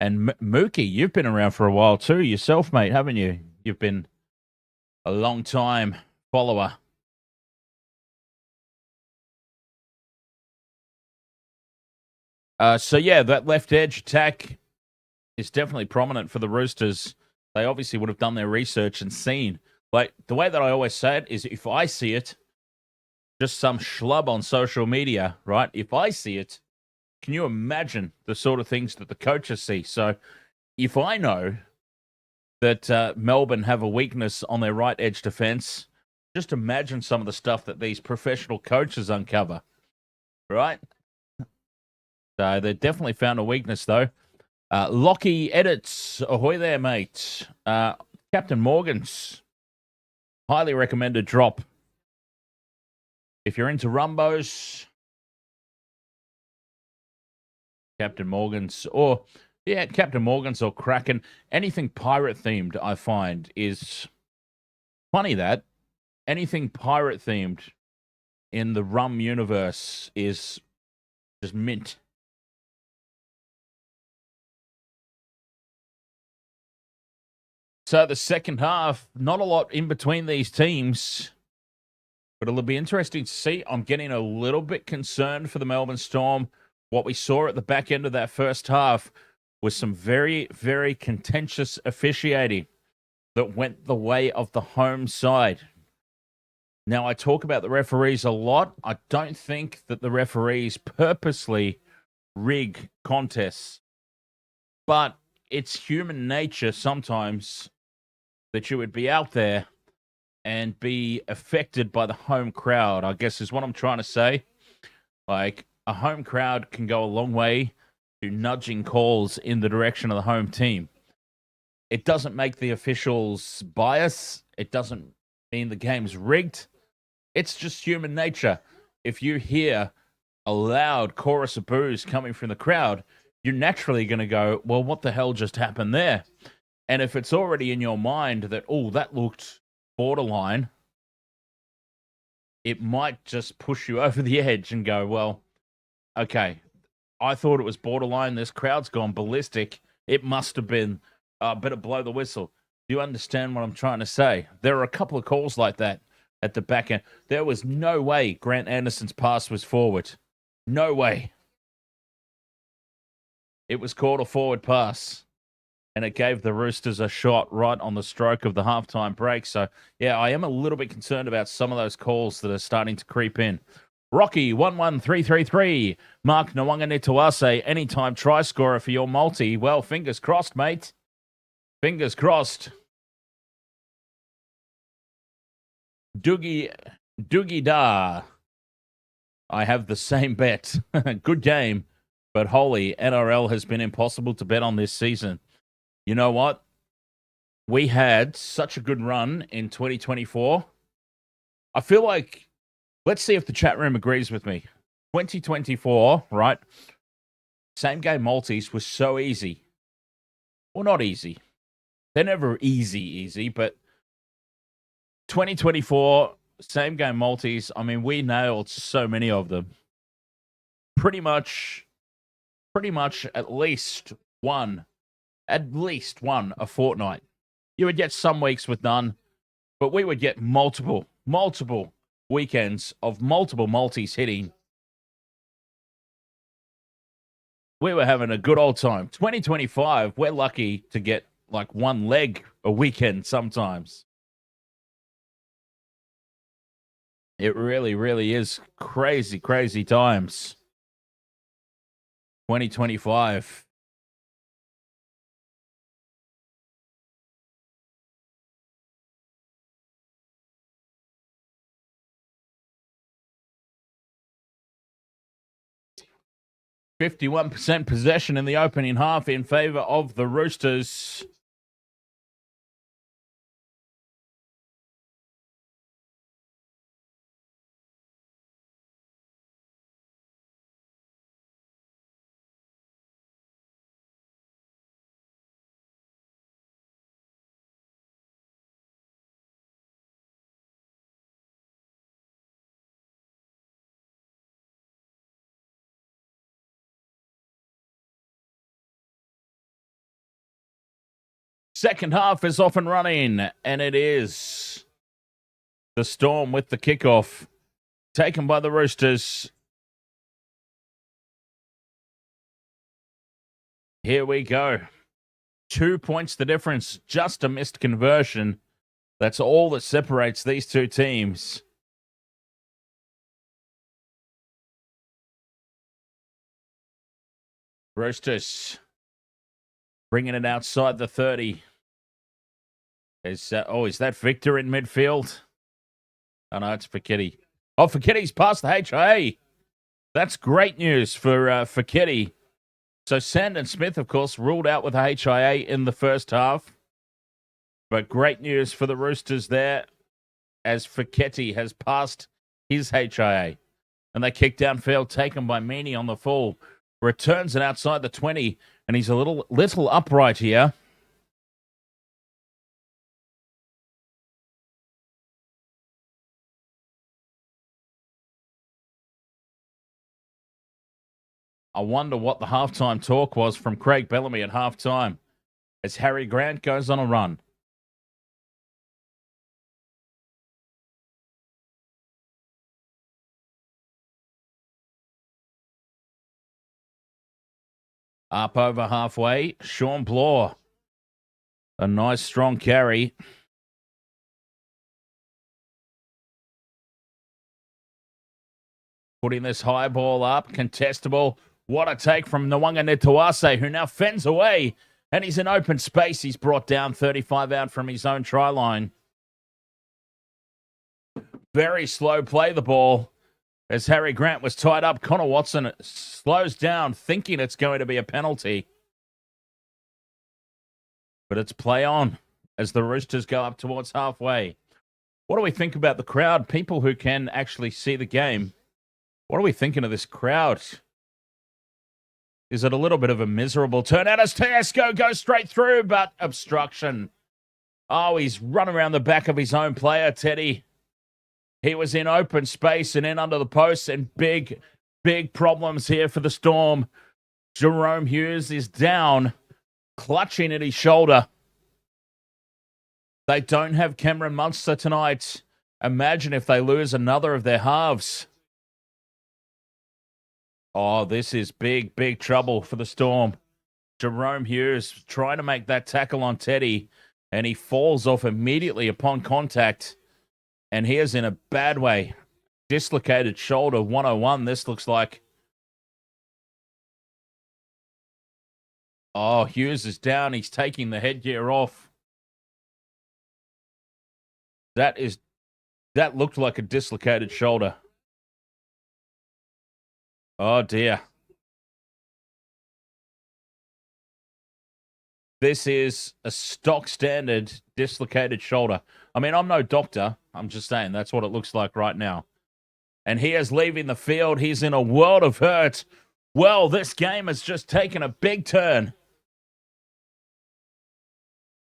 And Mookie, you've been around for a while too yourself, mate, haven't you? You've been a long time follower. So yeah, that left edge attack is definitely prominent for the Roosters. They obviously would have done their research and seen. Like, the way that I always say it is, if I see it, just some schlub on social media, right? If I see it, can you imagine the sort of things that the coaches see? So if I know that Melbourne have a weakness on their right edge defense, just imagine some of the stuff that these professional coaches uncover, right? So they definitely found a weakness, though. Lockie Edits, ahoy there, mate. Captain Morgan's, highly recommended drop. If you're into Rumbos, Captain Morgan's, or, yeah, Captain Morgan's or Kraken, anything pirate-themed, I find, is funny that anything pirate-themed in the Rum universe is just mint. So the second half, not a lot in between these teams, but it'll be interesting to see. I'm getting a little bit concerned for the Melbourne Storm. What we saw at the back end of that first half was some very, very contentious officiating that went the way of the home side. Now, I talk about the referees a lot. I don't think that the referees purposely rig contests, but it's human nature sometimes that you would be out there and be affected by the home crowd, I guess is what I'm trying to say. Like, a home crowd can go a long way to nudging calls in the direction of the home team. It doesn't make the officials bias. It doesn't mean the game's rigged. It's just human nature. If you hear a loud chorus of boos coming from the crowd, you're naturally going to go, well, what the hell just happened there? And if it's already in your mind that, oh, that looked borderline, it might just push you over the edge and go, well, okay, I thought it was borderline. This crowd's gone ballistic. It must have been, better blow the whistle. Do you understand what I'm trying to say? There are a couple of calls like that at the back end. There was no way Grant Anderson's pass was forward. No way. It was called a forward pass, and it gave the Roosters a shot right on the stroke of the halftime break. So, yeah, I am a little bit concerned about some of those calls that are starting to creep in. Rocky 11333, Mark Nwanganituase, anytime try scorer for your multi. Well, fingers crossed, mate. Fingers crossed. Doogie Da. I have the same bet. Good game, but holy, NRL has been impossible to bet on this season. You know what? We had such a good run in 2024. I feel like, let's see if the chat room agrees with me. 2024, right? Same game multis was so easy. Well, not easy. They're never easy, but 2024, same game multis. I mean, we nailed so many of them. Pretty much at least one a fortnight. You would get some weeks with none, but we would get multiple weekends of multiple multis hitting. We were having a good old time. 2025, we're lucky to get like one leg a weekend sometimes. It really, really is crazy times. 2025. %51 possession in the opening half in favor of the Roosters. Second half is off and running, and it is the Storm with the kickoff, taken by the Roosters. Here we go. 2 points the difference, just a missed conversion. That's all that separates these two teams. Roosters bringing it outside the 30. Is that Victor in midfield? Oh, no, it's Fekete. Oh, Fekete's past the HIA. That's great news for Fekete. So Sandon Smith, of course, ruled out with HIA in the first half. But great news for the Roosters there, as Fekete has passed his HIA. And they kick downfield, taken by Meaney on the full. Returns it outside the 20, and he's a little upright here. I wonder what the halftime talk was from Craig Bellamy at halftime as Harry Grant goes on a run. Up over halfway, Sean Blaw. A nice strong carry. Putting this high ball up, contestable. What a take from Nwanga Nituase, who now fends away. And he's in open space. He's brought down 35 out from his own try line. Very slow play the ball. As Harry Grant was tied up, Connor Watson slows down, thinking it's going to be a penalty. But it's play on as the Roosters go up towards halfway. What do we think about the crowd? People who can actually see the game. What are we thinking of this crowd? Is it a little bit of a miserable turnout as Tedesco goes straight through, but obstruction. Oh, he's run around the back of his own player, Teddy. He was in open space and in under the posts, and big problems here for the Storm. Jerome Hughes is down, clutching at his shoulder. They don't have Cameron Munster tonight. Imagine if they lose another of their halves. Oh, this is big trouble for the Storm. Jerome Hughes trying to make that tackle on Teddy, and he falls off immediately upon contact. And he is in a bad way. Dislocated shoulder, 101, this looks like. Oh, Hughes is down. He's taking the headgear off. That is That looked like a dislocated shoulder. Oh, dear. This is a stock standard dislocated shoulder. I mean, I'm no doctor. I'm just saying that's what it looks like right now. And he is leaving the field. He's in a world of hurt. Well, this game has just taken a big turn.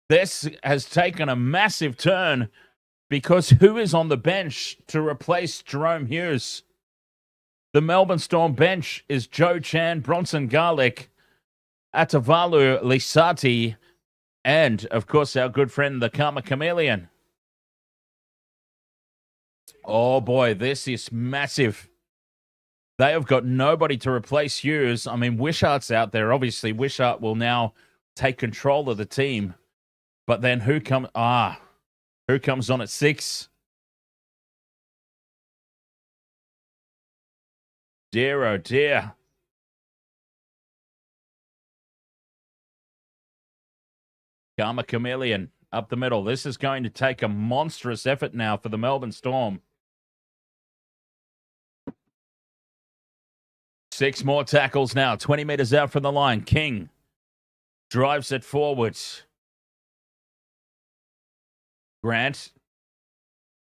This has taken a massive turn because who is on the bench to replace Jahrome Hughes? The Melbourne Storm bench is Joe Chan, Bronson Garlick, Atavalu Lisati, and, of course, our good friend, the Karma Chameleon. Oh, boy, this is massive. They have got nobody to replace Hughes. I mean, Wishart's out there. Obviously, Wishart will now take control of the team. But then who comes on at 6? Dear, oh dear. Karma Chameleon up the middle. This is going to take a monstrous effort now for the Melbourne Storm. 6 more tackles now. 20 meters out from the line. King drives it forwards. Grant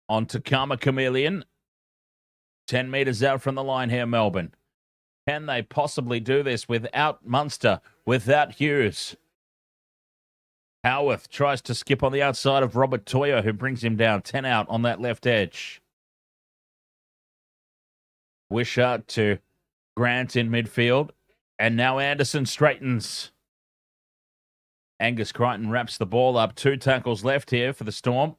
onto Karma Chameleon. 10 meters out from the line here, Melbourne. Can they possibly do this without Munster, without Hughes? Howarth tries to skip on the outside of Robert Toya, who brings him down. 10 out on that left edge. Wishart to Grant in midfield. And now Anderson straightens. Angus Crichton wraps the ball up. 2 tackles left here for the Storm.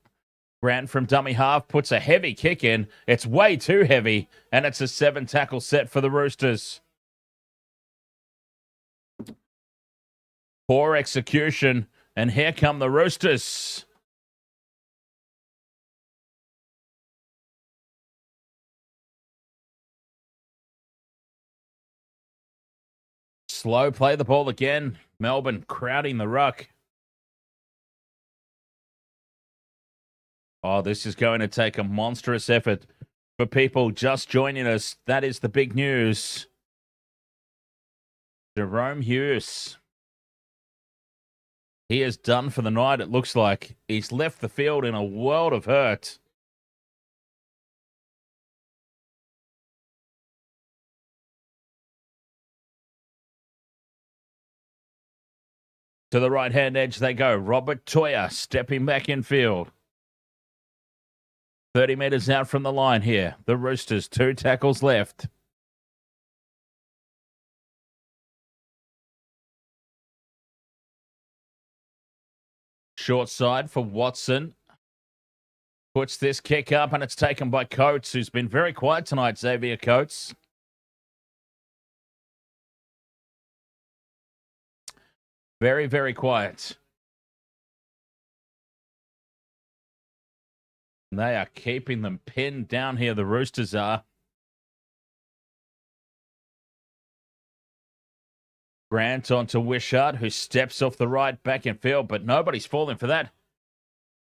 Grant from dummy half puts a heavy kick in. It's way too heavy, and it's a 7-tackle set for the Roosters. Poor execution, and here come the Roosters. Slow play the ball again. Melbourne crowding the ruck. Oh, this is going to take a monstrous effort for people just joining us. That is the big news. Jahrome Hughes. He is done for the night, it looks like. He's left the field in a world of hurt. To the right-hand edge they go. Robert Toya stepping back in field. 30 meters out from the line here. The Roosters, 2 tackles left. Short side for Watson. Puts this kick up, and it's taken by Coates, who's been very quiet tonight, Xavier Coates. Very, very quiet. They are keeping them pinned down here, the Roosters are. Grant onto Wishart, who steps off the right back in field, but nobody's falling for that.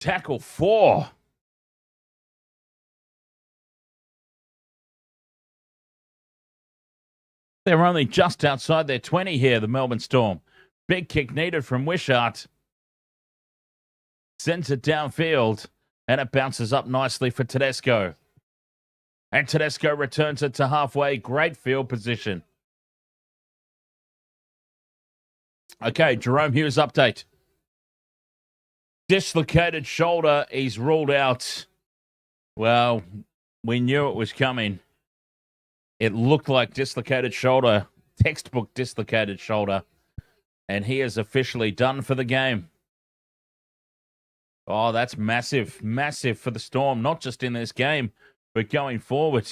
Tackle 4. They're only just outside their 20 here, the Melbourne Storm. Big kick needed from Wishart. Sends it downfield. And it bounces up nicely for Tedesco. And Tedesco returns it to halfway. Great field position. Okay, Jahrome Hughes update. Dislocated shoulder. He's ruled out. Well, we knew it was coming. It looked like dislocated shoulder. Textbook dislocated shoulder. And he is officially done for the game. Oh, that's massive. Massive for the Storm. Not just in this game, but going forward.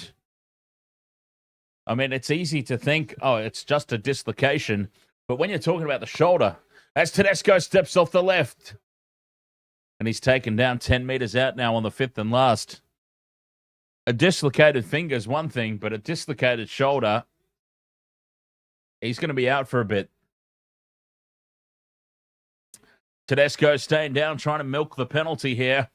I mean, it's easy to think, oh, it's just a dislocation. But when you're talking about the shoulder, as Tedesco steps off the left. And he's taken down 10 meters out now on the 5th and last. A dislocated finger is one thing, but a dislocated shoulder, he's going to be out for a bit. Tedesco staying down, trying to milk the penalty here.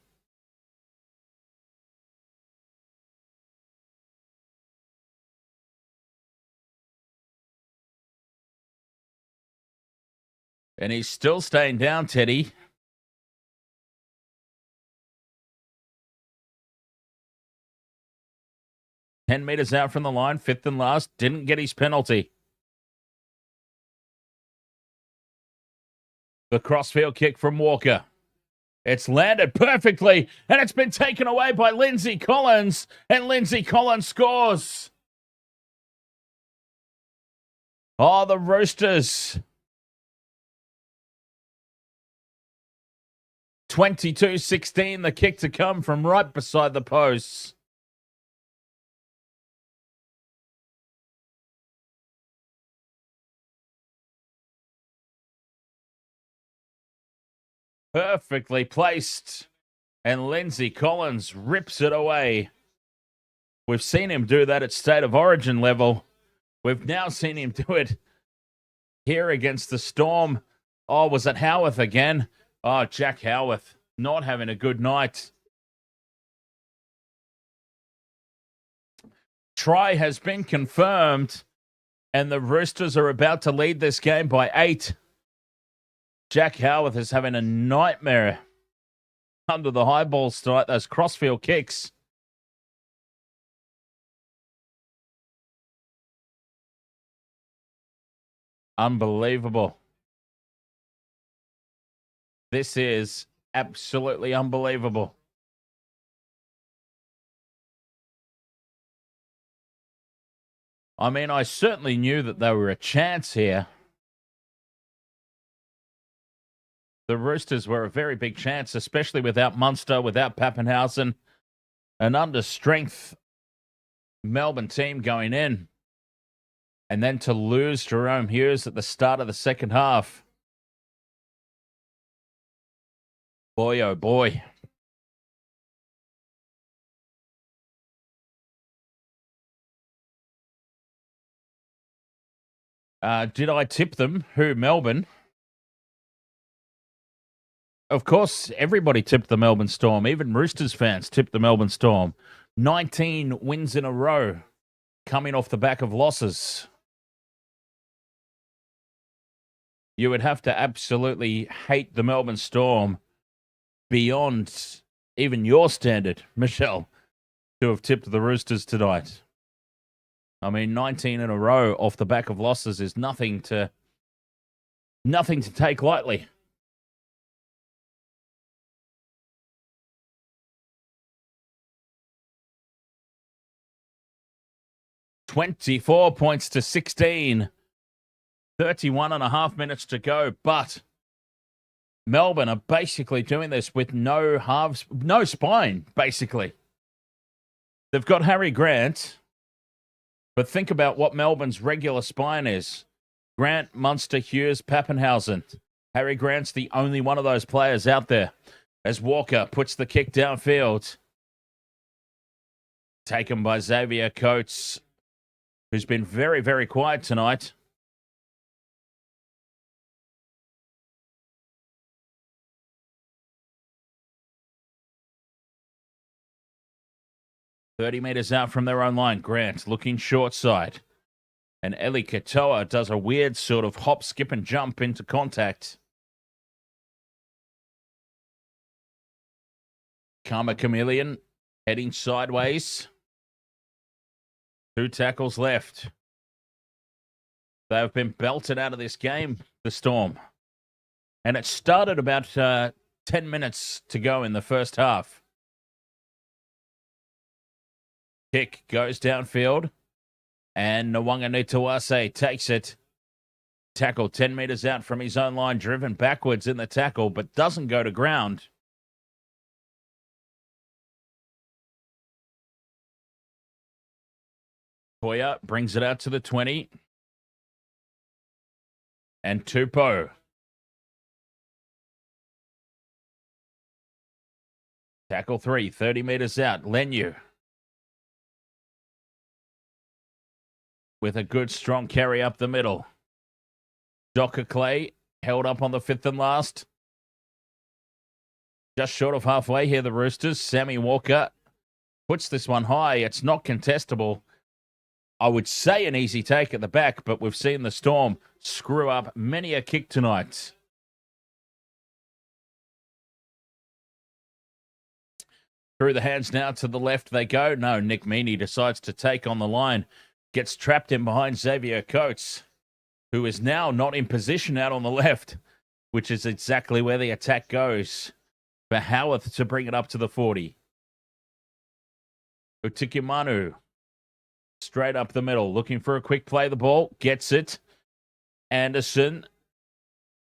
And he's still staying down, Teddy. Ten meters out from the line, fifth and last. Didn't get his penalty. The crossfield kick from Walker. It's landed perfectly, and it's been taken away by Lindsay Collins, and Lindsay Collins scores. Oh, the Roosters. 22-16, the kick to come from right beside the posts. Perfectly placed. And Lindsay Collins rips it away. We've seen him do that at State of Origin level. We've now seen him do it here against the Storm. Oh, was it Howarth again? Oh, Jack Howarth not having a good night. Try has been confirmed, and the Roosters are about to lead this game by 8. Jack Howarth is having a nightmare under the high balls tonight, those crossfield kicks. Unbelievable. This is absolutely unbelievable. I mean, I certainly knew that they were a chance here. The Roosters were a very big chance, especially without Munster, without Pappenhausen. An under-strength Melbourne team going in. And then to lose Jerome Hughes at the start of the second half. Boy, oh boy. Did I tip them? Who, Melbourne? Of course, everybody tipped the Melbourne Storm. Even Roosters fans tipped the Melbourne Storm. 19 wins in a row coming off the back of losses. You would have to absolutely hate the Melbourne Storm beyond even your standard, Michelle, to have tipped the Roosters tonight. I mean, 19 in a row off the back of losses is nothing to take lightly. $24 points to 16. 31 and a half minutes to go, but Melbourne are basically doing this with no halves, no spine, basically. They've got Harry Grant, but think about what Melbourne's regular spine is. Grant, Munster, Hughes, Pappenhausen. Harry Grant's the only one of those players out there. As Walker puts the kick downfield. Taken by Xavier Coates, who's been very, very quiet tonight. .30 meters out from their own line. Grant looking short side. And Eli Katoa does a weird sort of hop, skip, and jump into contact. Karma Chameleon heading sideways. 2 tackles left. They have been belted out of this game, the Storm. And it started about 10 minutes to go in the first half. Kick goes downfield. And Nwanga Nitawase takes it. Tackle 10 meters out from his own line. Driven backwards in the tackle, but doesn't go to ground. Toya brings it out to the 20. And Tupou. Tackle 3, 30 meters out. Lenu. With a good, strong carry up the middle. Docker Clay held up on the 5th and last. Just short of halfway here, the Roosters. Sammy Walker puts this one high. It's not contestable. I would say an easy take at the back, but we've seen the Storm screw up many a kick tonight. Through the hands now to the left they go. No, Nick Meaney decides to take on the line. Gets trapped in behind Xavier Coates, who is now not in position out on the left, which is exactly where the attack goes. For Howarth to bring it up to the 40. Utikimanu, straight up the middle, looking for a quick play. The ball, gets it. Anderson,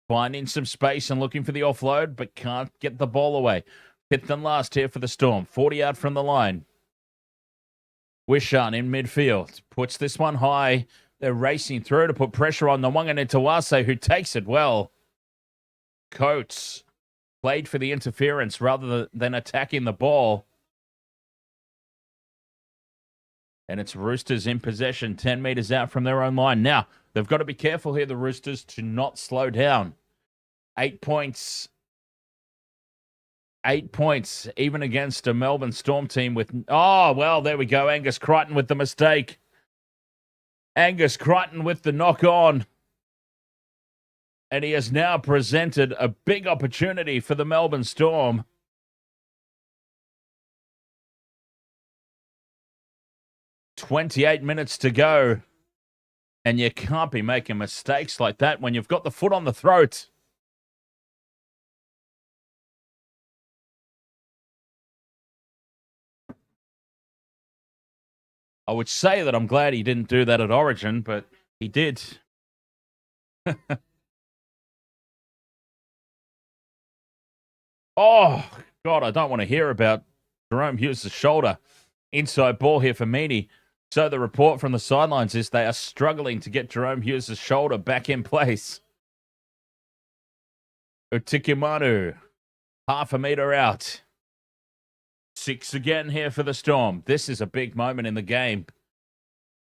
finding some space and looking for the offload, but can't get the ball away. Fifth and last here for the Storm. 40 out from the line. Wishart in midfield. Puts this one high. They're racing through to put pressure on Nwangan Tawase, who takes it well. Coates played for the interference rather than attacking the ball. And it's Roosters in possession, 10 metres out from their own line. Now, they've got to be careful here, the Roosters, to not slow down. 8 points. 8 points, even against a Melbourne Storm team with... Oh, well, there we go. Angus Crichton with the mistake. Angus Crichton with the knock-on. And he has now presented a big opportunity for the Melbourne Storm. "28 minutes to go. And you can't be making mistakes like that when you've got the foot on the throat. I would say that I'm glad he didn't do that at Origin, but he did. Oh, God, I don't want to hear about Jerome Hughes' shoulder. Inside ball here for Meaney. So the report from the sidelines is they are struggling to get Jerome Hughes' shoulder back in place. Utikimanu, half a metre out. 6 again here for the Storm. This is a big moment in the game.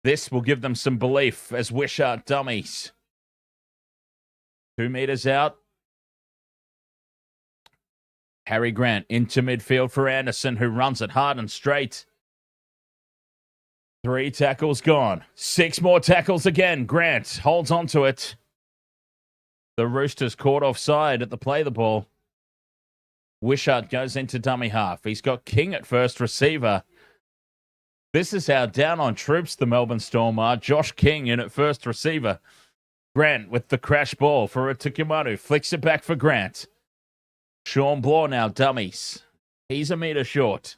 This will give them some belief as Wishart dummies. 2 metres out. Harry Grant into midfield for Anderson, who runs it hard and straight. 3 tackles gone. 6 more tackles again. Grant holds on to it. The Roosters caught offside at the play the ball. Wishart goes into dummy half. He's got King at first receiver. This is how down on troops the Melbourne Storm are. Josh King in at first receiver. Grant with the crash ball for Utikimanu. Flicks it back for Grant. Sean Blaw now dummies. He's a metre short.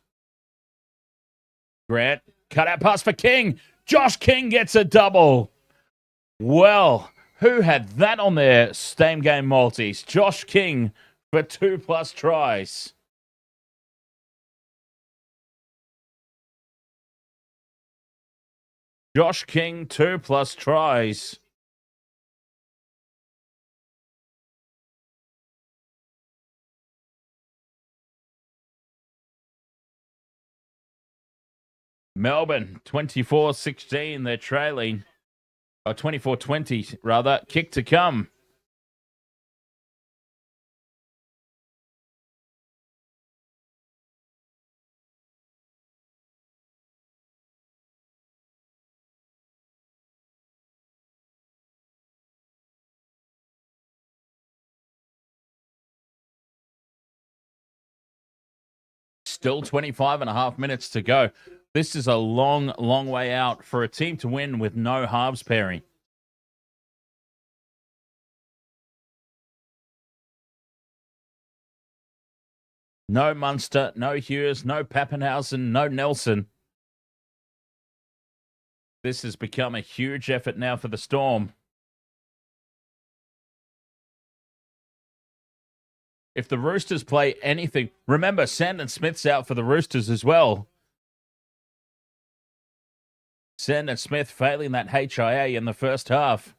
Grant, cut out pass for King. Josh King gets a double. Well, who had that on their same game multis? Josh King for 2+ tries. Josh King, 2+ tries. Melbourne, 24-16, they're trailing. Or 24-20, rather. Kick to come. Still 25.5 minutes to go. This is a long, long way out for a team to win with no halves pairing. No Munster, no Hughes, no Pappenhausen, no Nelson. This has become a huge effort now for the Storm. If the Roosters play anything... Remember, Sandon Smith's out for the Roosters as well. Sandon Smith failing that HIA in the first half.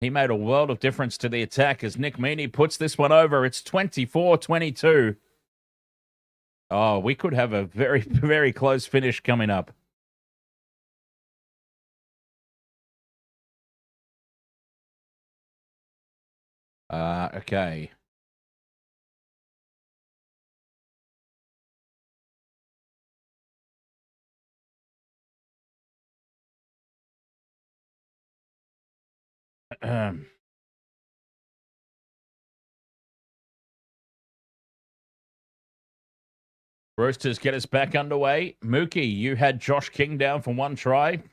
He made a world of difference to the attack as Nick Meaney puts this one over. It's 24-22. Oh, we could have a very, very close finish coming up. Okay. Roosters get us back underway. Mookie, you had Josh King down for 1 try.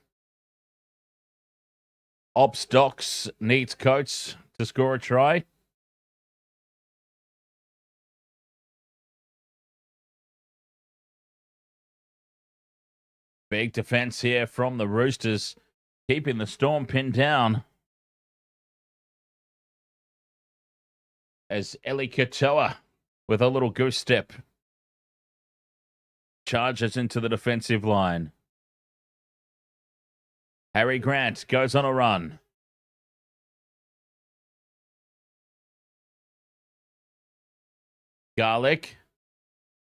Ops Docs needs Coates to score a try. Big defense here from the Roosters, keeping the Storm pinned down. As Eli Katoa with a little goose step charges into the defensive line. Harry Grant goes on a run. Garlic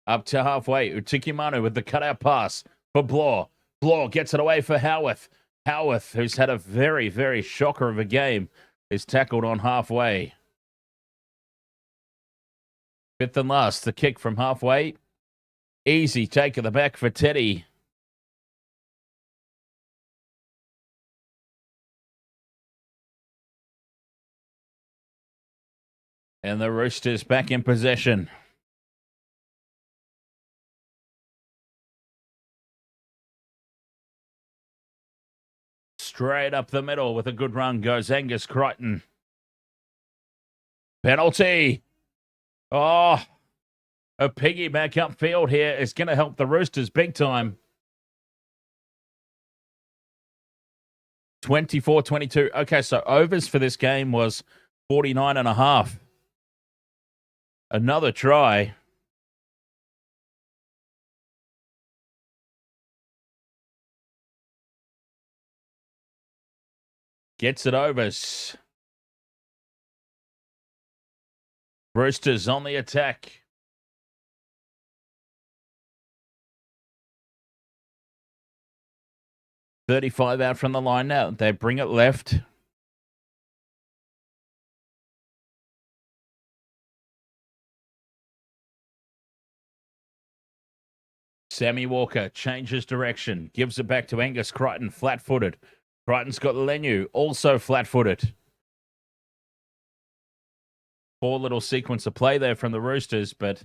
up to halfway. Utikimanu with the cutout pass for Blore. Blore gets it away for Howarth. Howarth, who's had a very, very shocker of a game, is tackled on halfway. Fifth and last, the kick from halfway. Easy take of the back for Teddy. And the Roosters back in possession. Straight up the middle with a good run goes Angus Crichton. Penalty. Oh, a piggyback upfield here is going to help the Roosters big time. 24-22. Okay, so overs for this game was 49.5. Another try. Gets it overs. Roosters on the attack. .35 out from the line now. They bring it left. Sammy Walker changes direction. Gives it back to Angus Crichton, flat-footed. Crichton's got Lenu, also flat-footed. Poor little sequence of play there from the Roosters, but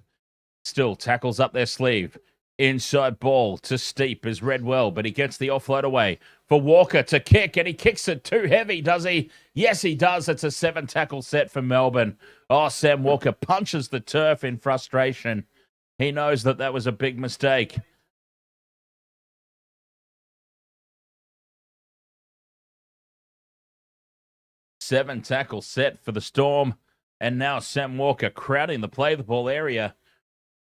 still tackles up their sleeve. Inside ball to Steep is read well, but he gets the offload away for Walker to kick, and he kicks it too heavy, does he? Yes, he does. It's a 7-tackle set for Melbourne. Oh, Sam Walker punches the turf in frustration. He knows that that was a big mistake. Seven-tackle set for the Storm. And now Sam Walker crowding the play the ball area.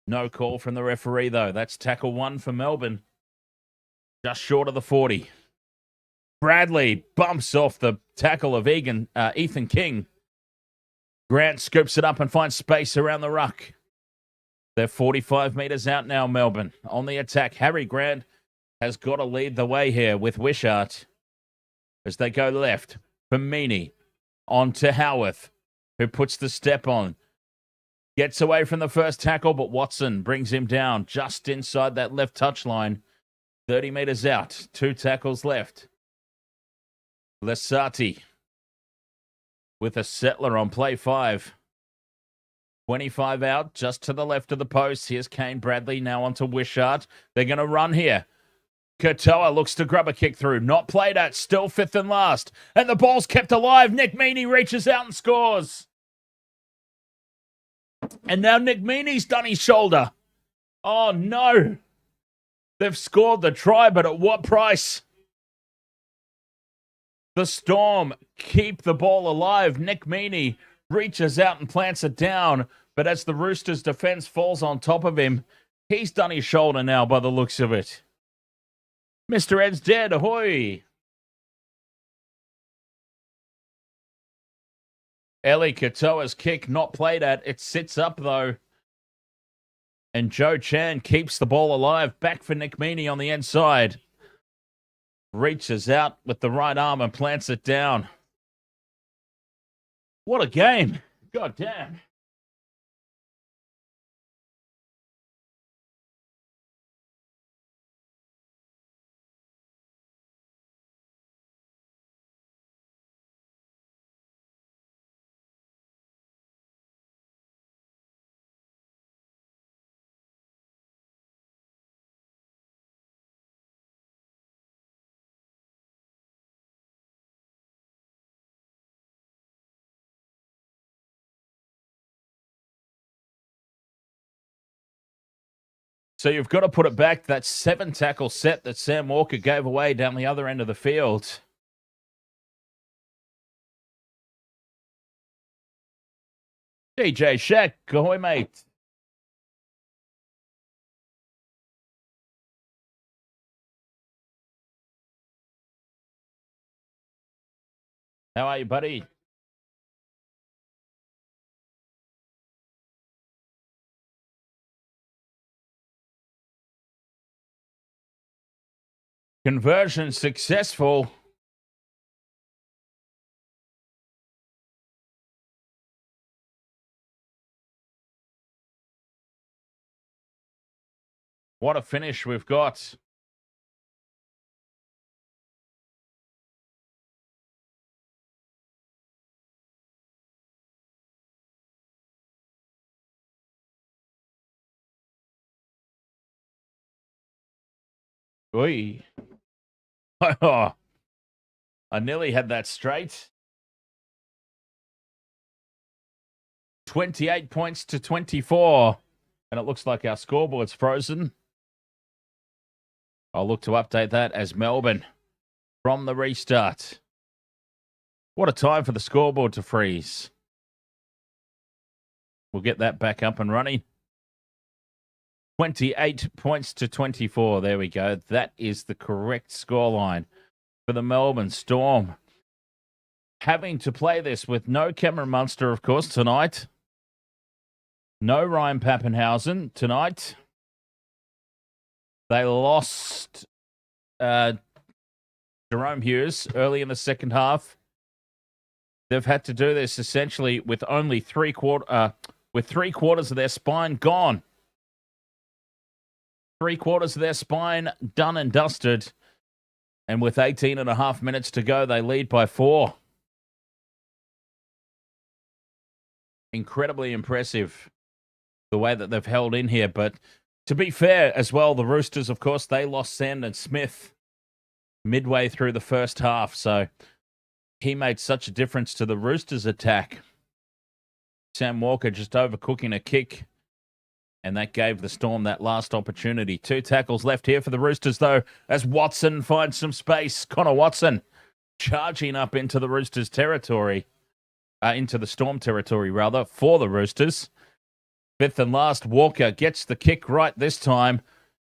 No call from the referee, though. That's tackle 1 for Melbourne. Just short of the 40. Bradley bumps off the tackle of Ethan King. Grant scoops it up and finds space around the ruck. They're 45 metres out now, Melbourne. On the attack, Harry Grant has got to lead the way here with Wishart. As they go left, for Meaney. On to Howarth, who puts the step on. Gets away from the first tackle, but Watson brings him down just inside that left touchline. 30 metres out. 2 tackles left. Lesati with a settler on play 5. 25 out, just to the left of the post. Here's Kane Bradley now onto Wishart. They're going to run here. Katoa looks to grab a kick through. Not played at. Still 5th and last. And the ball's kept alive. Nick Meaney reaches out and scores. And now Nick Meaney's done his shoulder. Oh, no. They've scored the try, but at what price? The Storm keep the ball alive. Nick Meaney reaches out and plants it down. But as the Roosters' defense falls on top of him, he's done his shoulder now by the looks of it. Mr. Ed's dead. Ahoy. Eli Katoa's kick not played at. It sits up, though. And Joe Chan keeps the ball alive. Back for Nick Meaney on the inside. Reaches out with the right arm and plants it down. What a game. God damn. So you've got to put it back. That 7-tackle set that Sam Walker gave away down the other end of the field. DJ Shaq, ahoy, mate. How are you, buddy? Conversion successful. What a finish we've got. Oi. I nearly had that straight. 28 points to 24. And it looks like our scoreboard's frozen. I'll look to update that as Melbourne from the restart. What a time for the scoreboard to freeze. We'll get that back up and running. 28 points to 24. There we go. That is the correct scoreline for the Melbourne Storm. Having to play this with no Cameron Munster, of course, tonight. No Ryan Pappenhausen tonight. They lost Jerome Hughes early in the second half. They've had to do this essentially with only three quarters of their spine gone. 3/4 of their spine done and dusted. And with 18 and a half minutes to go, they lead by 4. Incredibly impressive the way that they've held in here. But to be fair as well, the Roosters, of course, they lost Sandon Smith midway through the first half. So he made such a difference to the Roosters' attack. Sam Walker just overcooking a kick. And that gave the Storm that last opportunity. 2 tackles left here for the Roosters, though, as Watson finds some space. Connor Watson charging up into the Roosters' territory. Into the Storm territory, rather, for the Roosters. 5th and last, Walker gets the kick right this time.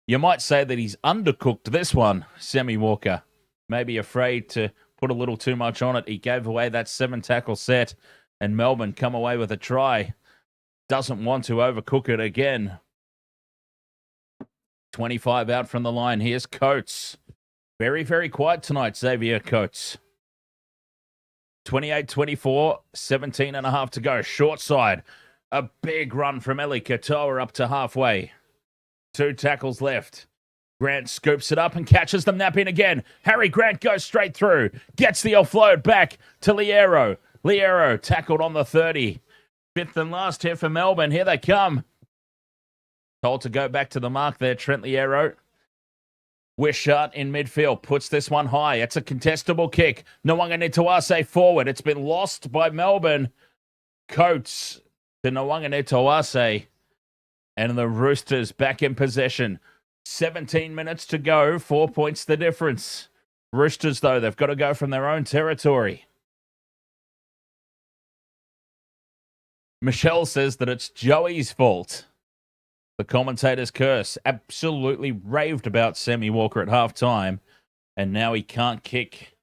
You might say that he's undercooked this one, Sammy Walker. Maybe afraid to put a little too much on it. He gave away that 7-tackle set, and Melbourne come away with a try. Doesn't want to overcook it again. 25 out from the line. Here's Coates. Very, very quiet tonight, Xavier Coates. 28-24, 17 and a half to go. Short side. A big run from Eli Katoa up to halfway. 2 tackles left. Grant scoops it up and catches them napping again. Harry Grant goes straight through. Gets the offload back to Liero. Liero tackled on the 30. 5th and last here for Melbourne. Here they come. Told to go back to the mark there, Trent Liero. Wishart in midfield puts this one high. It's a contestable kick. Nwanganitawase forward. It's been lost by Melbourne. Coates to Nwanganitawase. And the Roosters back in possession. 17 minutes to go. 4 points the difference. Roosters, though, they've got to go from their own territory. Michelle says that it's Joey's fault. The commentator's curse. Absolutely raved about Sammy Walker at halftime, and now he can't kick.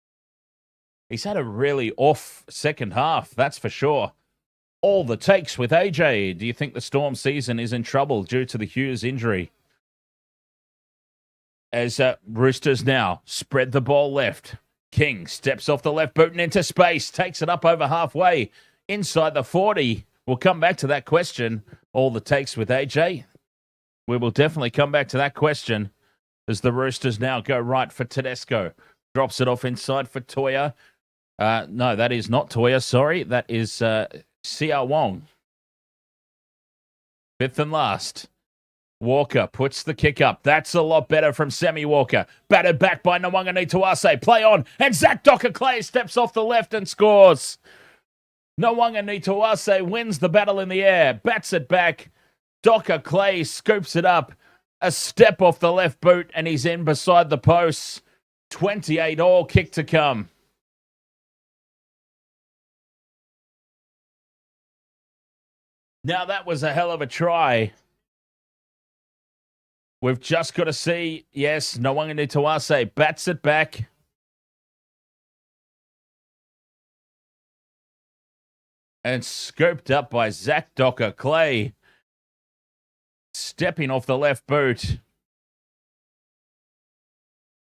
He's had a really off second half, that's for sure. All the takes with AJ. Do you think the Storm season is in trouble due to the Hughes injury? As Roosters now spread the ball left. King steps off the left boot and into space. Takes it up over halfway. Inside the 40. We'll come back to that question. All the takes with AJ. We will definitely come back to that question as the Roosters now go right for Tedesco. Drops it off inside for Toya. No, that is not Toya. Sorry. That is Sia Wong. 5th and last. Walker puts the kick up. That's a lot better from Sammy Walker. Batted back by Nwanganitawase. Play on. And Zach Docker-Clay steps off the left and scores. Nwanganitawase wins the battle in the air. Bats it back. Docker-Clay scoops it up. A step off the left boot, and he's in beside the posts. 28 all, kick to come. Now that was a hell of a try. We've just got to see, yes, no one need to say, bats it back. And scooped up by Zach Docker. Clay stepping off the left boot.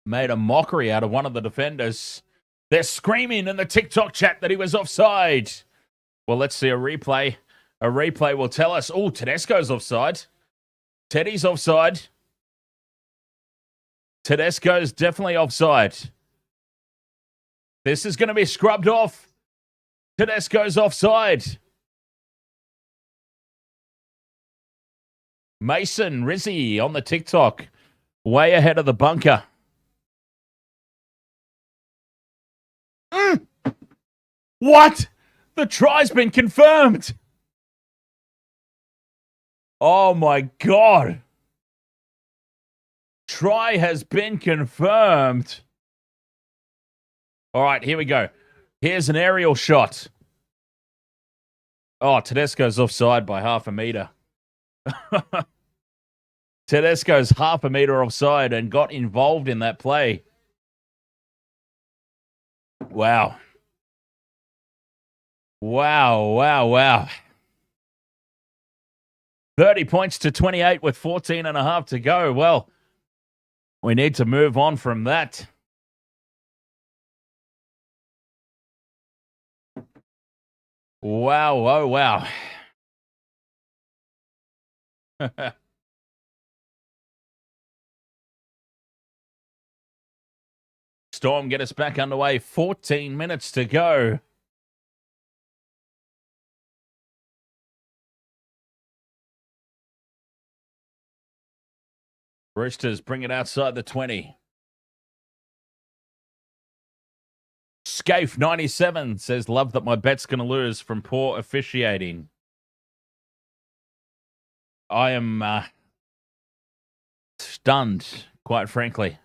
Made a mockery out of one of the defenders. They're screaming in the TikTok chat that he was offside. Well, let's see a replay. A replay will tell us, oh, Tedesco's offside. Teddy's offside. Tedesco's definitely offside. This is going to be scrubbed off. Tedesco's offside. Mason Rizzi on the TikTok. Way ahead of the bunker. What? The try's been confirmed. Oh my God. Try has been confirmed. All right, here we go. Here's an aerial shot. Oh, Tedesco's offside by half a meter. Tedesco's half a meter offside and got involved in that play. Wow. Wow. 30 points to 28 with 14 and a half to go. Well, we need to move on from that. Wow. Storm get us back underway. 14 minutes to go. Roosters bring it outside the 20. Scaife 97 says, love that my bet's going to lose from poor officiating. I am stunned, quite frankly,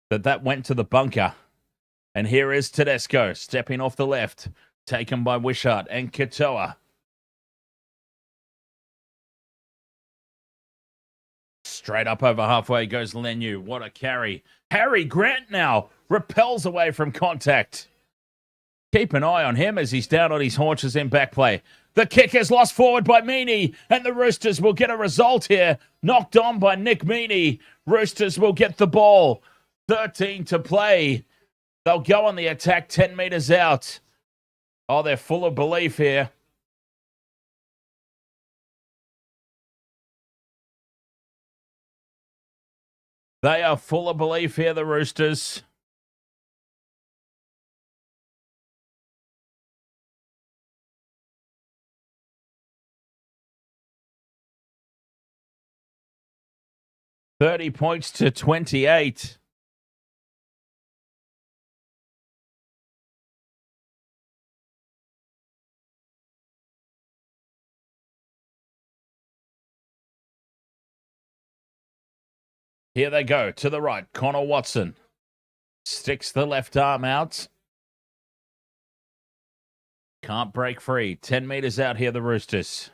that went to the bunker. And here is Tedesco stepping off the left, taken by Wishart and Katoa. Straight up over halfway goes Lenu. What a carry. Harry Grant now repels away from contact. Keep an eye on him as he's down on his haunches in back play. The kick is lost forward by Meaney, and the Roosters will get a result here. Knocked on by Nick Meaney. Roosters will get the ball. 13 to play. They'll go on the attack 10 metres out. Oh, they're full of belief here. They are full of belief here, the Roosters. $30 points to 28. Here they go to the right. Connor Watson sticks the left arm out. Can't break free. 10 metres out here, the Roosters.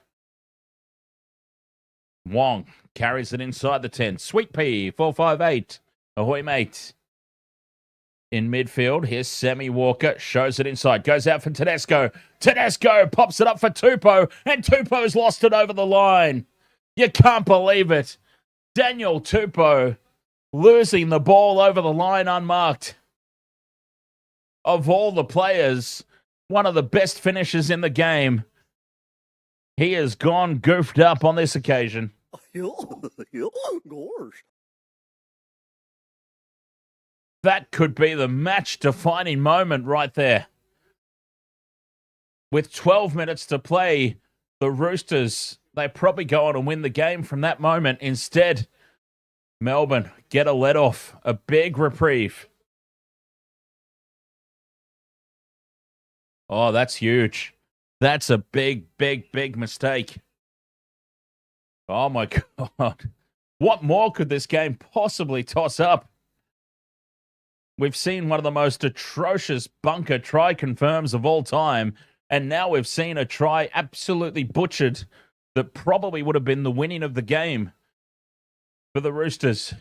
Wong carries it inside the 10. Sweet Pea, 458. Ahoy, mate. In midfield, here's Sammy Walker. Shows it inside. Goes out for Tedesco. Tedesco pops it up for Tupou. And Tupou's lost it over the line. You can't believe it. Daniel Tupou losing the ball over the line unmarked. Of all the players, one of the best finishers in the game. He has gone goofed up on this occasion. That could be the match-defining moment right there. With 12 minutes to play, the Roosters, they probably go on and win the game from that moment. Instead, Melbourne get a let-off, a big reprieve. Oh, that's huge. That's a big mistake. Oh, my God. What more could this game possibly toss up? We've seen one of the most atrocious bunker try confirms of all time, and now we've seen a try absolutely butchered that probably would have been the winning of the game for the Roosters.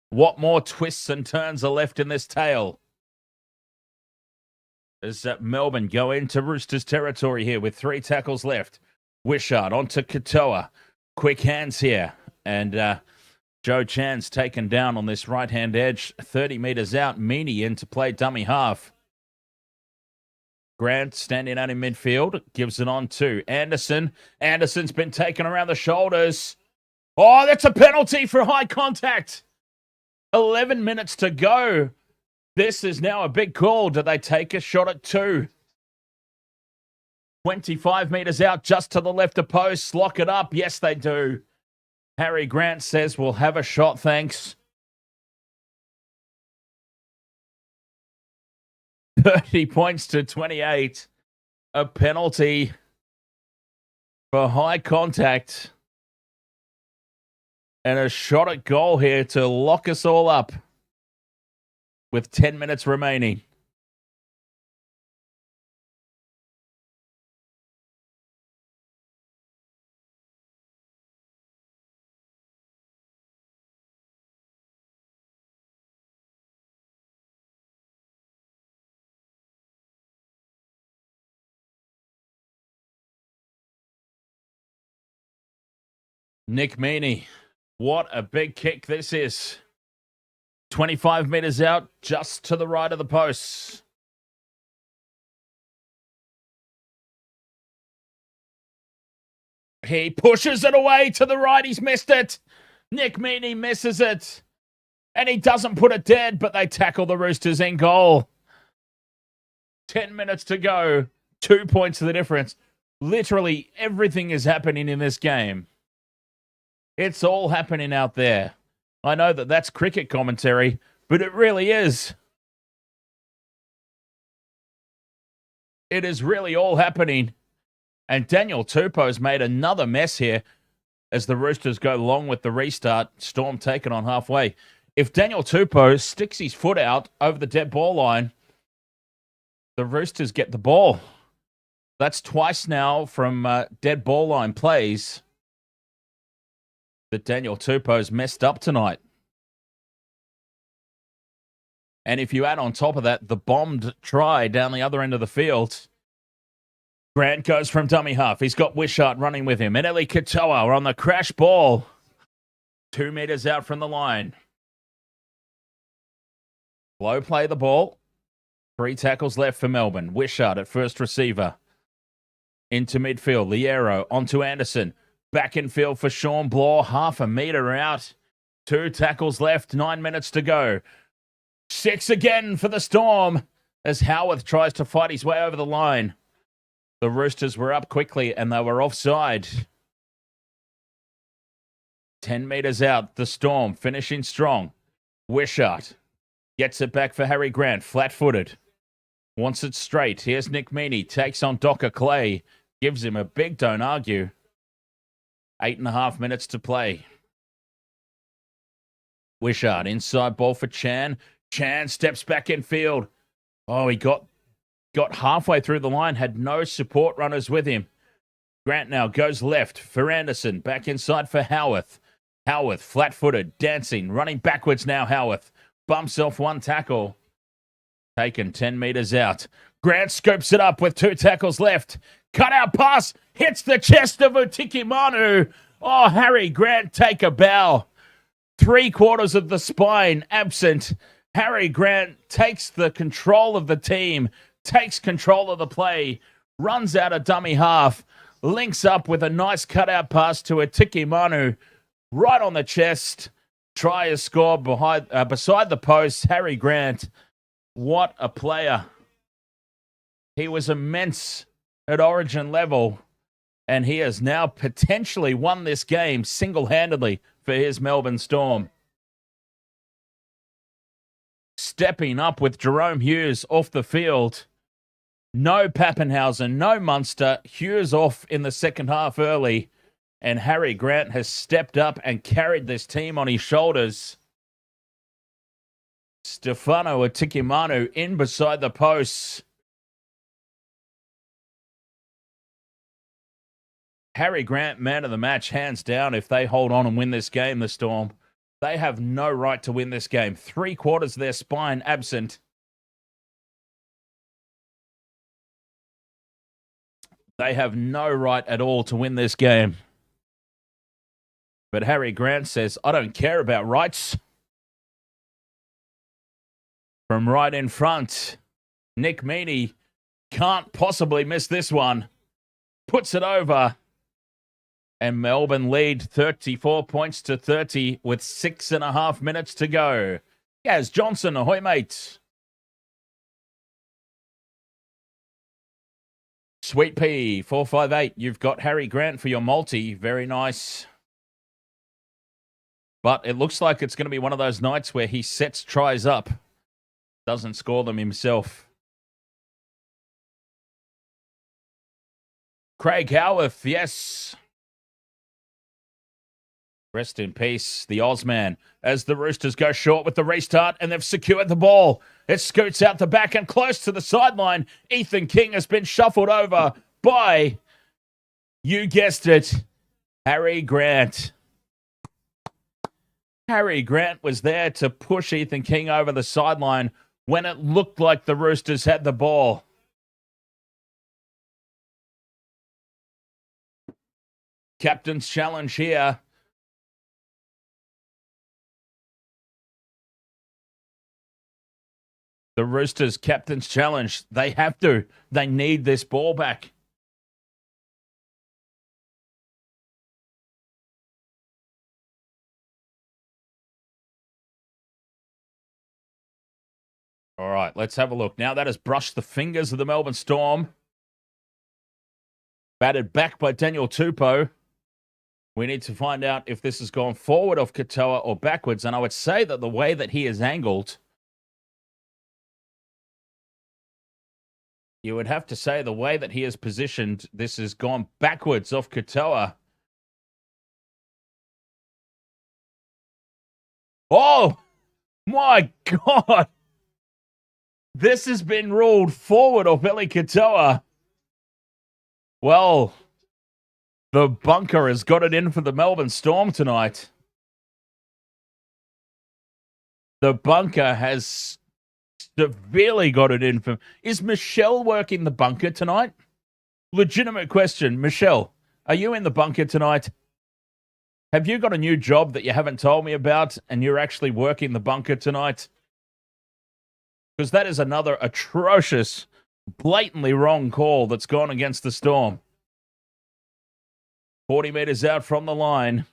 What more twists and turns are left in this tale? As Melbourne go into Roosters territory here with 3 tackles left. Wishart onto Katoa. Quick hands here. And Joe Chan's taken down on this right-hand edge. 30 metres out. Meaney in to play dummy half. Grant standing out in midfield. Gives it on to Anderson. Anderson's been taken around the shoulders. Oh, that's a penalty for high contact. 11 minutes to go. This is now a big call. Do they take a shot at 2? 25 metres out just to the left of post. Lock it up. Yes, they do. Harry Grant says we'll have a shot, thanks. 30 points to 28. A penalty for high contact. And a shot at goal here to lock us all up with 10 minutes remaining. Nick Meaney, what a big kick this is. 25 metres out, just to the right of the posts. He pushes it away to the right. He's missed it. Nick Meaney misses it. And he doesn't put it dead, but they tackle the Roosters in goal. 10 minutes to go. 2 points to the difference. Literally everything is happening in this game. It's all happening out there. I know that that's cricket commentary, but it really is. It is really all happening. And Daniel Tupou's made another mess here as the Roosters go long with the restart. Storm taken on halfway. If Daniel Tupou sticks his foot out over the dead ball line, the Roosters get the ball. That's twice now from dead ball line plays that Daniel Tupou's messed up tonight. And if you add on top of that the bombed try down the other end of the field, Grant goes from dummy half. He's got Wishart running with him. And Eli Katoa are on the crash ball. 2 metres out from the line. Low play the ball. 3 tackles left for Melbourne. Wishart at first receiver. Into midfield. Liero onto Anderson. Back in field for Sean Blaw. Half a metre out. 2 tackles left. 9 minutes to go. 6 again for the Storm as Howarth tries to fight his way over the line. The Roosters were up quickly and they were offside. 10 metres out. The Storm finishing strong. Wishart gets it back for Harry Grant. Flat-footed. Wants it straight. Here's Nick Meaney. Takes on Docker Clay. Gives him a big don't argue. 8.5 minutes to play. Wishart, inside ball for Chan. Chan steps back in field. Oh, he got halfway through the line, had no support runners with him. Grant now goes left for Anderson. Back inside for Howarth. Howarth, flat-footed, dancing, running backwards now, Howarth. Bumps off 1 tackle. Taken 10 metres out. Grant scoops it up with 2 tackles left. Cut out pass, hits the chest of Utiki Manu. Oh, Harry Grant take a bow. 3/4 of the spine absent. Harry Grant takes the control of the team, takes control of the play, runs out a dummy half, links up with a nice cutout pass to Utiki Manu, right on the chest. Try is scored beside the post. Harry Grant, what a player. He was immense at Origin level, and he has now potentially won this game single-handedly for his Melbourne Storm. Stepping up with Jerome Hughes off the field. No Pappenhausen, no Munster. Hughes off in the second half early. And Harry Grant has stepped up and carried this team on his shoulders. Stefano Atikimanu in beside the posts. Harry Grant, man of the match, hands down. If they hold on and win this game, the Storm, they have no right to win this game. 3/4 of their spine absent. They have no right at all to win this game. But Harry Grant says, I don't care about rights. From right in front, Nick Meaney can't possibly miss this one. Puts it over. And Melbourne lead 34 points to 30 with 6.5 minutes to go. Gaz Johnson, ahoy, mates. Sweet Pea, 458. You've got Harry Grant for your multi. Very nice. But it looks like it's going to be one of those nights where he sets tries up. Doesn't score them himself. Craig Howarth, yes. Rest in peace, the Ozman, as the Roosters go short with the restart and they've secured the ball. It scoots out the back and close to the sideline. Ethan King has been shuffled over by, you guessed it, Harry Grant. Harry Grant was there to push Ethan King over the sideline when it looked like the Roosters had the ball. Captain's challenge here. The Roosters' captain's challenge. They have to. They need this ball back. All right, let's have a look. Now that has brushed the fingers of the Melbourne Storm. Batted back by Daniel Tupou. We need to find out if this has gone forward off Katoa or backwards. And I would say that the way that he is angled, you would have to say the way that he is positioned, this has gone backwards off Katoa. Oh, my God. This has been ruled forward off Eli Katoa. Well, the bunker has got it in for the Melbourne Storm tonight. The bunker has severely got it in for... Is Michelle working the bunker tonight? Legitimate question. Michelle, are you in the bunker tonight? Have you got a new job that you haven't told me about and you're actually working the bunker tonight? Because that is another atrocious, blatantly wrong call that's gone against the Storm. 40 metres out from the line.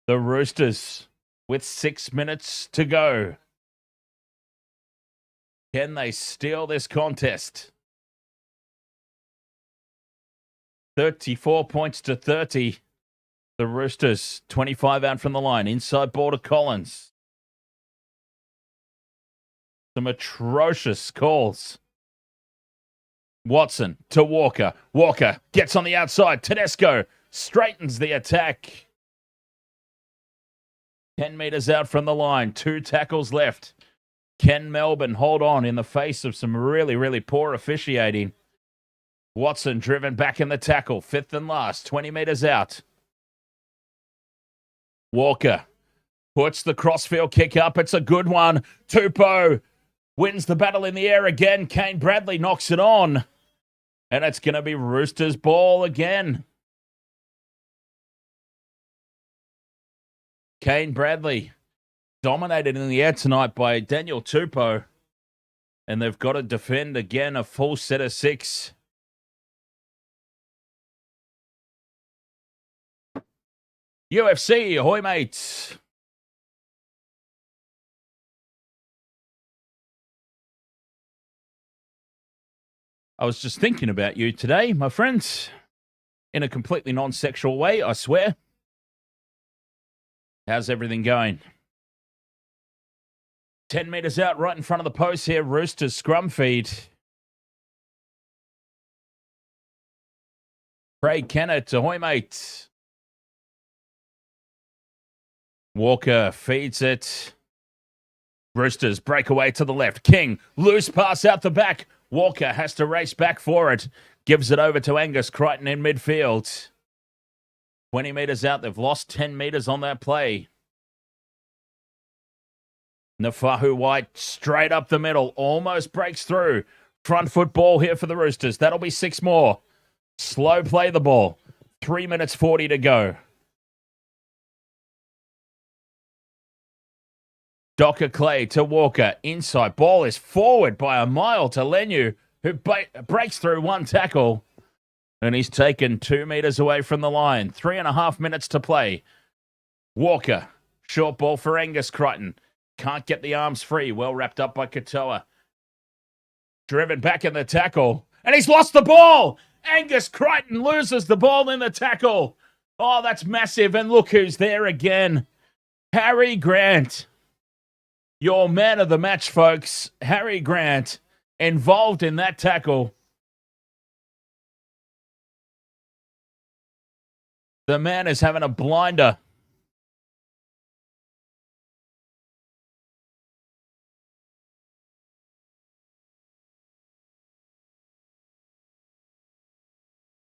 The Roosters with 6 minutes to go. Can they steal this contest? 34 points to 30. The Roosters, 25 out from the line. Inside ball to Collins. Some atrocious calls. Watson to Walker. Walker gets on the outside. Tedesco straightens the attack. 10 metres out from the line. 2 tackles left. Can Melbourne hold on in the face of some really, really poor officiating? Watson driven back in the tackle. 5th and last. 20 metres out. Walker puts the crossfield kick up. It's a good one. Tupou wins the battle in the air again. Kane Bradley knocks it on. And it's going to be Roosters ball again. Kane Bradley dominated in the air tonight by Daniel Tupou. And they've got to defend again a full set of 6. UFC, ahoy mates. I was just thinking about you today, my friends. In a completely non-sexual way, I swear. How's everything going? 10 metres out right in front of the post here. Roosters scrum feed. Craig Kennett, ahoy, mate. Walker feeds it. Roosters break away to the left. King, loose pass out the back. Walker has to race back for it. Gives it over to Angus Crichton in midfield. 20 metres out. They've lost 10 metres on that play. Nafahu White straight up the middle. Almost breaks through. Front foot ball here for the Roosters. That'll be 6 more. Slow play the ball. 3 minutes 40 to go. Docker Clay to Walker. Inside. Ball is forward by a mile to Lenu, who breaks through one tackle. And he's taken 2 metres away from the line. 3.5 minutes to play. Walker. Short ball for Angus Crichton. Can't get the arms free. Well wrapped up by Katoa. Driven back in the tackle. And he's lost the ball. Angus Crichton loses the ball in the tackle. Oh, that's massive. And look who's there again. Harry Grant. Your man of the match, folks. Harry Grant involved in that tackle. The man is having a blinder.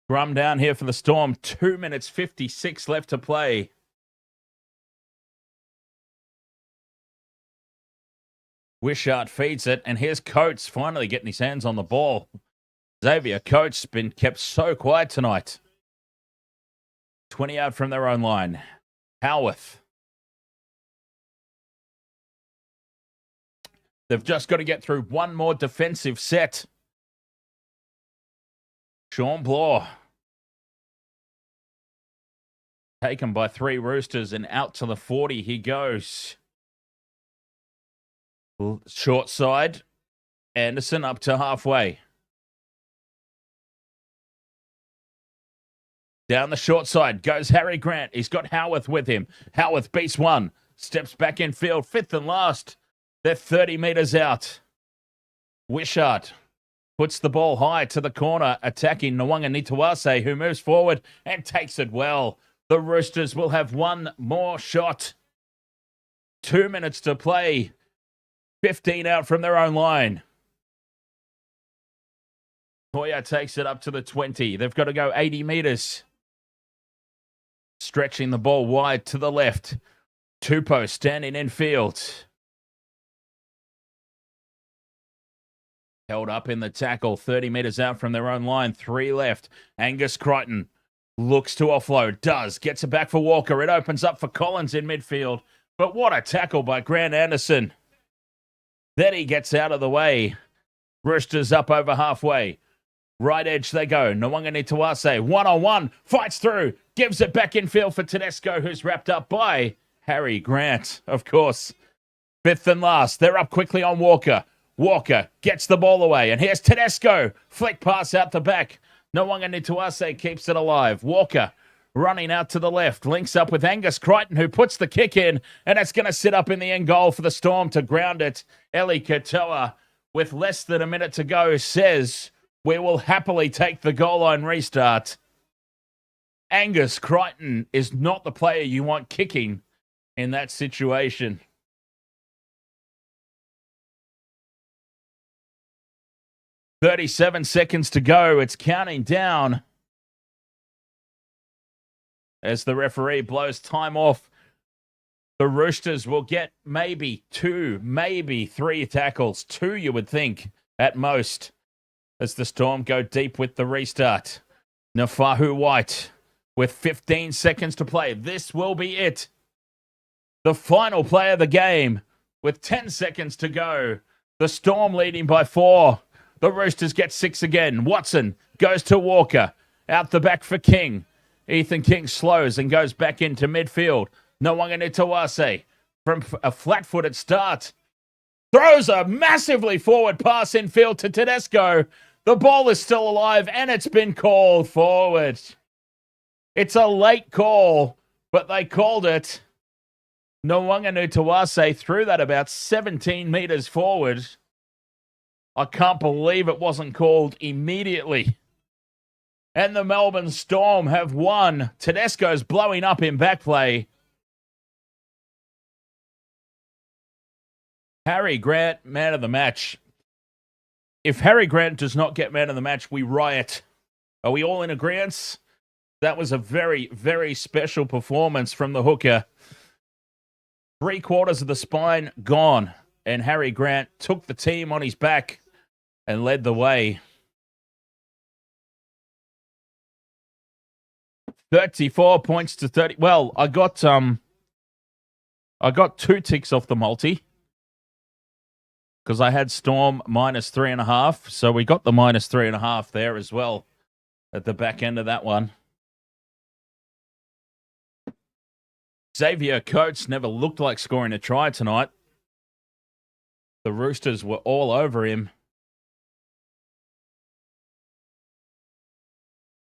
Scrum down here for the Storm. 2 minutes 56 left to play. Wishart feeds it, and here's Coates finally getting his hands on the ball. Xavier Coates been kept so quiet tonight. 20 out from their own line. Howarth. They've just got to get through one more defensive set. Sean Blaw. Taken by 3 Roosters and out to the 40 he goes. Short side. Anderson up to halfway. Down the short side goes Harry Grant. He's got Howarth with him. Howarth beats one. Steps back in field. 5th and last. They're 30 metres out. Wishart puts the ball high to the corner, attacking Nwanga Nitawase, who moves forward and takes it well. The Roosters will have one more shot. 2 minutes to play. 15 out from their own line. Hoya takes it up to the 20. They've got to go 80 metres. Stretching the ball wide to the left. Tupou standing in field. Held up in the tackle. 30 metres out from their own line. 3 left. Angus Crichton looks to offload. Does. Gets it back for Walker. It opens up for Collins in midfield. But what a tackle by Grant Anderson. Then he gets out of the way. Roosters up over halfway. Right edge they go. Nwanga Nitawase, 1-on-1, fights through, gives it back in field for Tedesco, who's wrapped up by Harry Grant, of course. 5th and last. They're up quickly on Walker. Walker gets the ball away, and here's Tedesco. Flick pass out the back. Nwanga Nitawase keeps it alive. Walker running out to the left, links up with Angus Crichton, who puts the kick in, and it's going to sit up in the end goal for the Storm to ground it. Eli Katoa, with less than a minute to go, says, "We will happily take the goal line restart." Angus Crichton is not the player you want kicking in that situation. "37 seconds to go. It's counting down as the referee blows time off. The Roosters will get maybe 2, maybe 3 tackles. 2, you would think, at most, as the Storm go deep with the restart. Nafahu White with 15 seconds to play. This will be it. The final play of the game with 10 seconds to go. The Storm leading by 4. The Roosters get 6 again. Watson goes to Walker. Out the back for King. Ethan King slows and goes back into midfield. Nwanga Nitawase from a flat-footed start. Throws a massively forward pass in field to Tedesco. The ball is still alive and it's been called forward. It's a late call, but they called it. Nwanga Nitawase threw that about 17 metres forward. I can't believe it wasn't called immediately. And the Melbourne Storm have won. Tedesco's blowing up in back play. Harry Grant, man of the match. If Harry Grant does not get man of the match, we riot. Are we all in agreement? That was a very, very special performance from the hooker. 3/4 of the spine gone. And Harry Grant took the team on his back and led the way. 34 points to 30. Well, I got 2 ticks off the multi because I had Storm -3.5. So we got the -3.5 there as well at the back end of that one. Xavier Coates never looked like scoring a try tonight. The Roosters were all over him.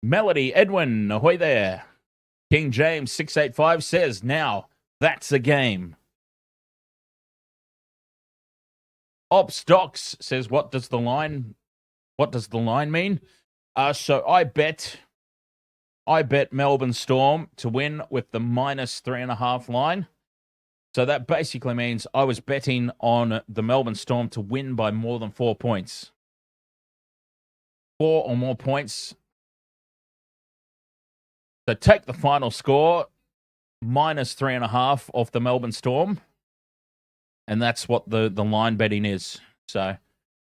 Melody Edwin, ahoy there. King James 685 says, now that's a game. Ops Docs says, what does the line mean? So I bet Melbourne Storm to win with the -3.5 line. So that basically means I was betting on the Melbourne Storm to win by more than 4 points. 4 or more points. So take the final score, -3.5 off the Melbourne Storm. And that's what the line betting is. So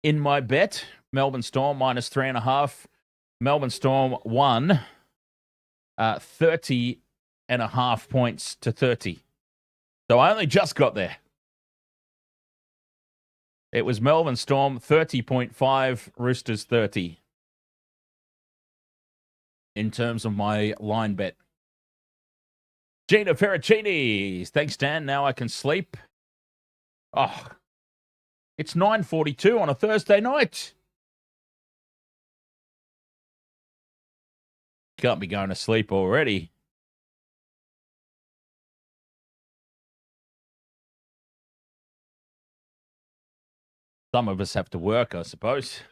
in my bet, Melbourne Storm -3.5. Melbourne Storm won 30.5 points to 30. So I only just got there. It was Melbourne Storm 30.5, Roosters 30. In terms of my line bet. Gina Ferracini. Thanks, Dan. Now I can sleep. Oh, it's 9:42 on a Thursday night. Can't be going to sleep already. Some of us have to work, I suppose.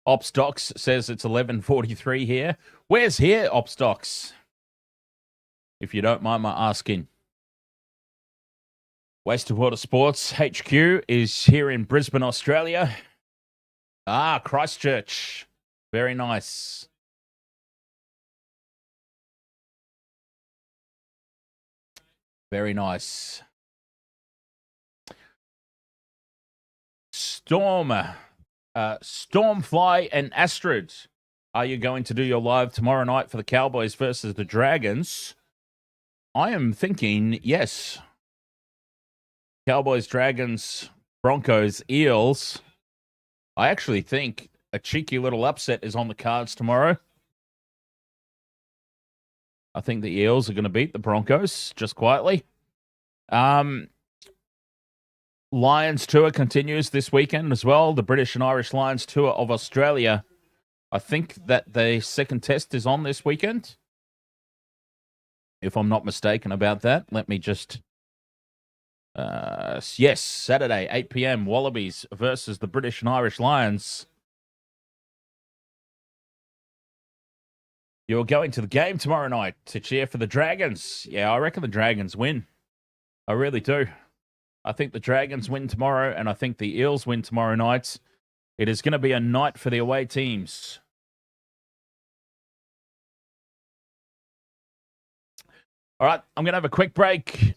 Opstox says it's 11:43 here. Where's here, Opstox? If you don't mind my asking. Waste of Water Sports HQ is here in Brisbane, Australia. Ah, Christchurch. Very nice. Very nice. Stormfly and Astrid, are you going to do your live tomorrow night for the Cowboys versus the Dragons? I am thinking yes. Cowboys, Dragons, Broncos, Eels. I actually think a cheeky little upset is on the cards tomorrow. I think the Eels are going to beat the Broncos just quietly. Lions tour continues this weekend as well. The British and Irish Lions tour of Australia. I think that the second test is on this weekend. If I'm not mistaken about that. Let me just... yes, Saturday, 8 p.m. Wallabies versus the British and Irish Lions. You're going to the game tomorrow night to cheer for the Dragons. Yeah, I reckon the Dragons win. I really do. I think the Dragons win tomorrow, and I think the Eels win tomorrow night. It is going to be a night for the away teams. All right, I'm going to have a quick break,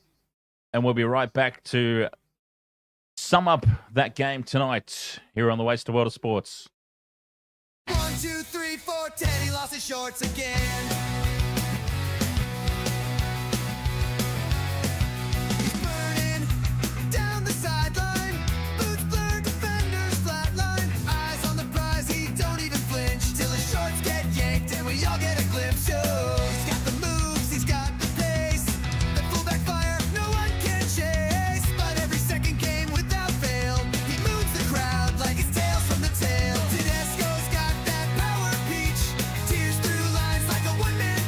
and we'll be right back to sum up that game tonight here on the Waste of Water Sports. 1, 2, 3, 4, Teddy lost his shorts again. He's burning down the sideline. Boots blur, defenders flatline. Eyes on the prize, he don't even flinch till his shorts get yanked and we all get a glimpse. Oh, he's got the moves, he's got the pace. The fullback fire, no one can chase. But every second game without fail, he moves the crowd like his tail's from the tail. Tedesco's got that power peach. Tears through lines like a one-man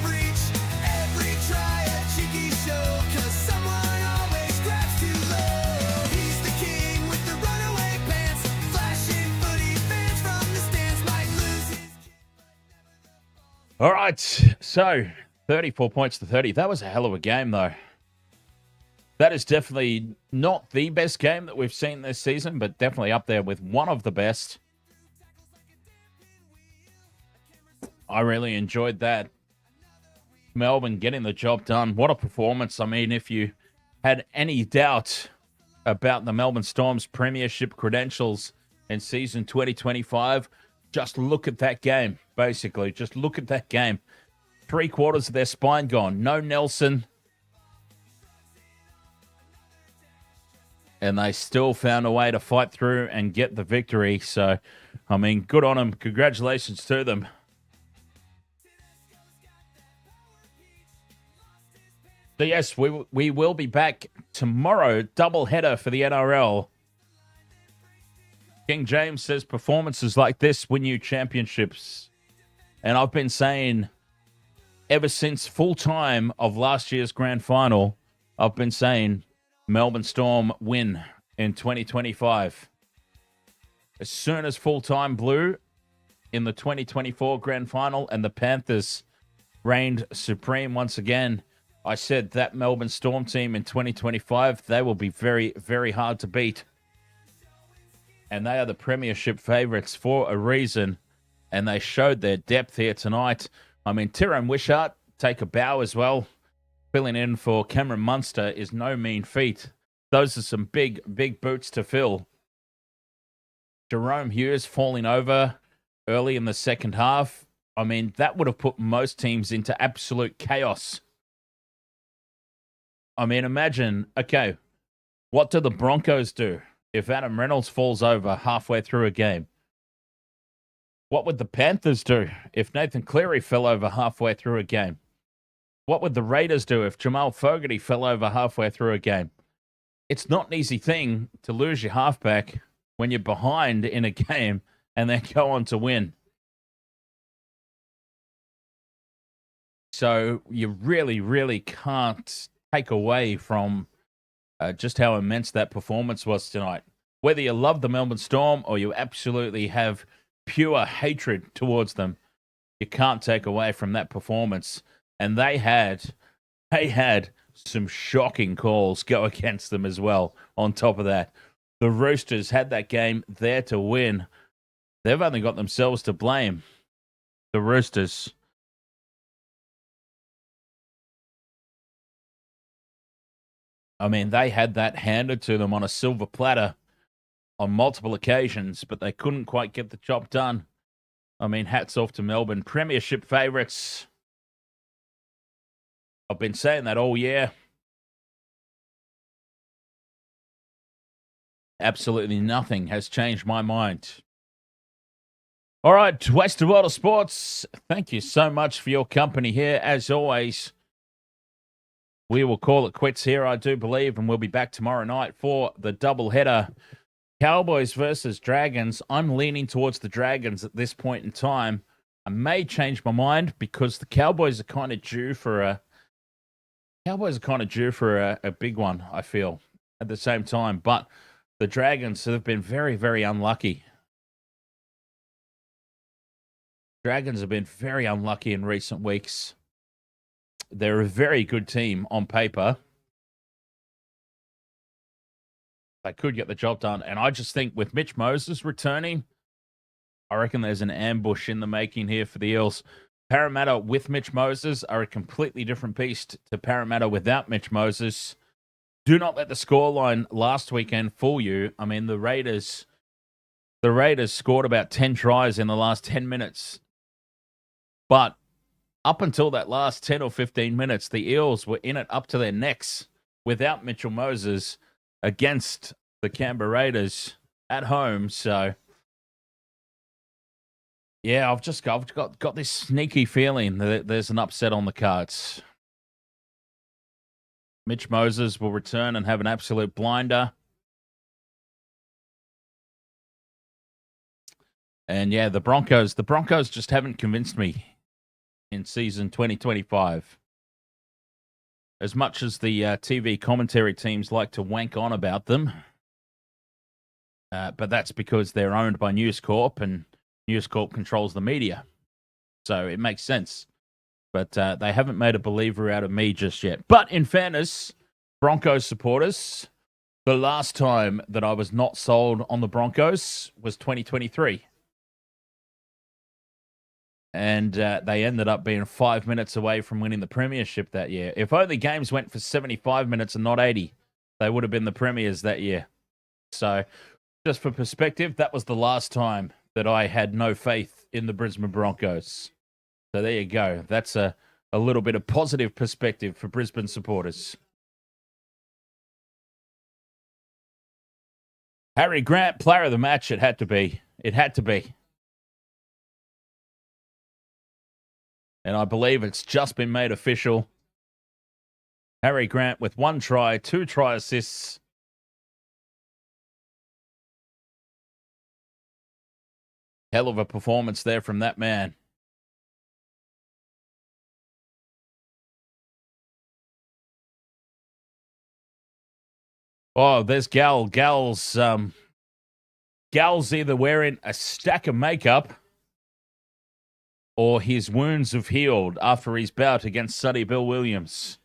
All right, so 34 points to 30. That was a hell of a game, though. That is definitely not the best game that we've seen this season, but definitely up there with one of the best. I really enjoyed that. Melbourne getting the job done. What a performance. I mean, if you had any doubt about the Melbourne Storm's premiership credentials in season 2025, just look at that game, basically. Just look at that game. 3/4 of their spine gone. No Nelson. And they still found a way to fight through and get the victory. So, I mean, good on them. Congratulations to them. So, yes, we will be back tomorrow. Double header for the NRL. King James says performances like this win you championships. And I've been saying ever since full time of last year's grand final, I've been saying Melbourne Storm win in 2025. As soon as full time blew in the 2024 grand final and the Panthers reigned supreme once again, I said that Melbourne Storm team in 2025, they will be very, very hard to beat. And they are the premiership favourites for a reason. And they showed their depth here tonight. I mean, Tyrone Wishart, take a bow as well. Filling in for Cameron Munster is no mean feat. Those are some big, big boots to fill. Jerome Hughes falling over early in the second half. I mean, that would have put most teams into absolute chaos. I mean, imagine, okay, what do the Broncos do if Adam Reynolds falls over halfway through a game? What would the Panthers do if Nathan Cleary fell over halfway through a game? What would the Raiders do if Jamal Fogarty fell over halfway through a game? It's not an easy thing to lose your halfback when you're behind in a game and then go on to win. So you really, really can't take away from just how immense that performance was tonight. Whether you love the Melbourne Storm or you absolutely have pure hatred towards them, you can't take away from that performance. And they had some shocking calls go against them as well. On top of that, the Roosters had that game there to win. They've only got themselves to blame. The Roosters. I mean, they had that handed to them on a silver platter on multiple occasions, but they couldn't quite get the job done. I mean, hats off to Melbourne. Premiership favourites. I've been saying that all year. Absolutely nothing has changed my mind. All right, Western World of Sports, thank you so much for your company here. As always, we will call it quits here, I do believe, and we'll be back tomorrow night for the doubleheader. Cowboys versus Dragons. I'm leaning towards the Dragons at this point in time. I may change my mind because the Cowboys are kind of due for a big one, I feel, at the same time. But the Dragons have been very, very unlucky. Dragons have been very unlucky in recent weeks. They're a very good team on paper. They could get the job done. And I just think with Mitch Moses returning, I reckon there's an ambush in the making here for the Eels. Parramatta with Mitch Moses are a completely different beast to Parramatta without Mitch Moses. Do not let the scoreline last weekend fool you. I mean, the Raiders scored about 10 tries in the last 10 minutes. But up until that last 10 or 15 minutes, the Eels were in it up to their necks without Mitchell Moses against the Canberra Raiders at home. So, yeah, I've got this sneaky feeling that there's an upset on the cards. Mitch Moses will return and have an absolute blinder. And yeah, the Broncos just haven't convinced me in season 2025. As much as the TV commentary teams like to wank on about them, but that's because they're owned by News Corp and News Corp controls the media. So it makes sense. but they haven't made a believer out of me just yet. But in fairness, Broncos supporters, the last time that I was not sold on the Broncos was 2023. And they ended up being 5 minutes away from winning the premiership that year. If only games went for 75 minutes and not 80, they would have been the premiers that year. So, just for perspective, that was the last time that I had no faith in the Brisbane Broncos. So there you go. That's a little bit of positive perspective for Brisbane supporters. Harry Grant, player of the match, it had to be. It had to be. And I believe it's just been made official. Harry Grant with 1 try, 2 try assists. Hell of a performance there from that man. Oh, there's Gal. Gal's either wearing a stack of makeup or his wounds have healed after his bout against Sonny Bill Williams.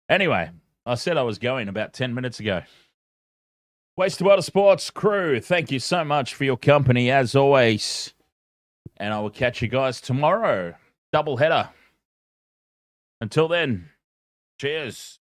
Anyway, I said I was going about 10 minutes ago. Wastewater Sports crew, thank you so much for your company as always. And I will catch you guys tomorrow. Double header. Until then, cheers.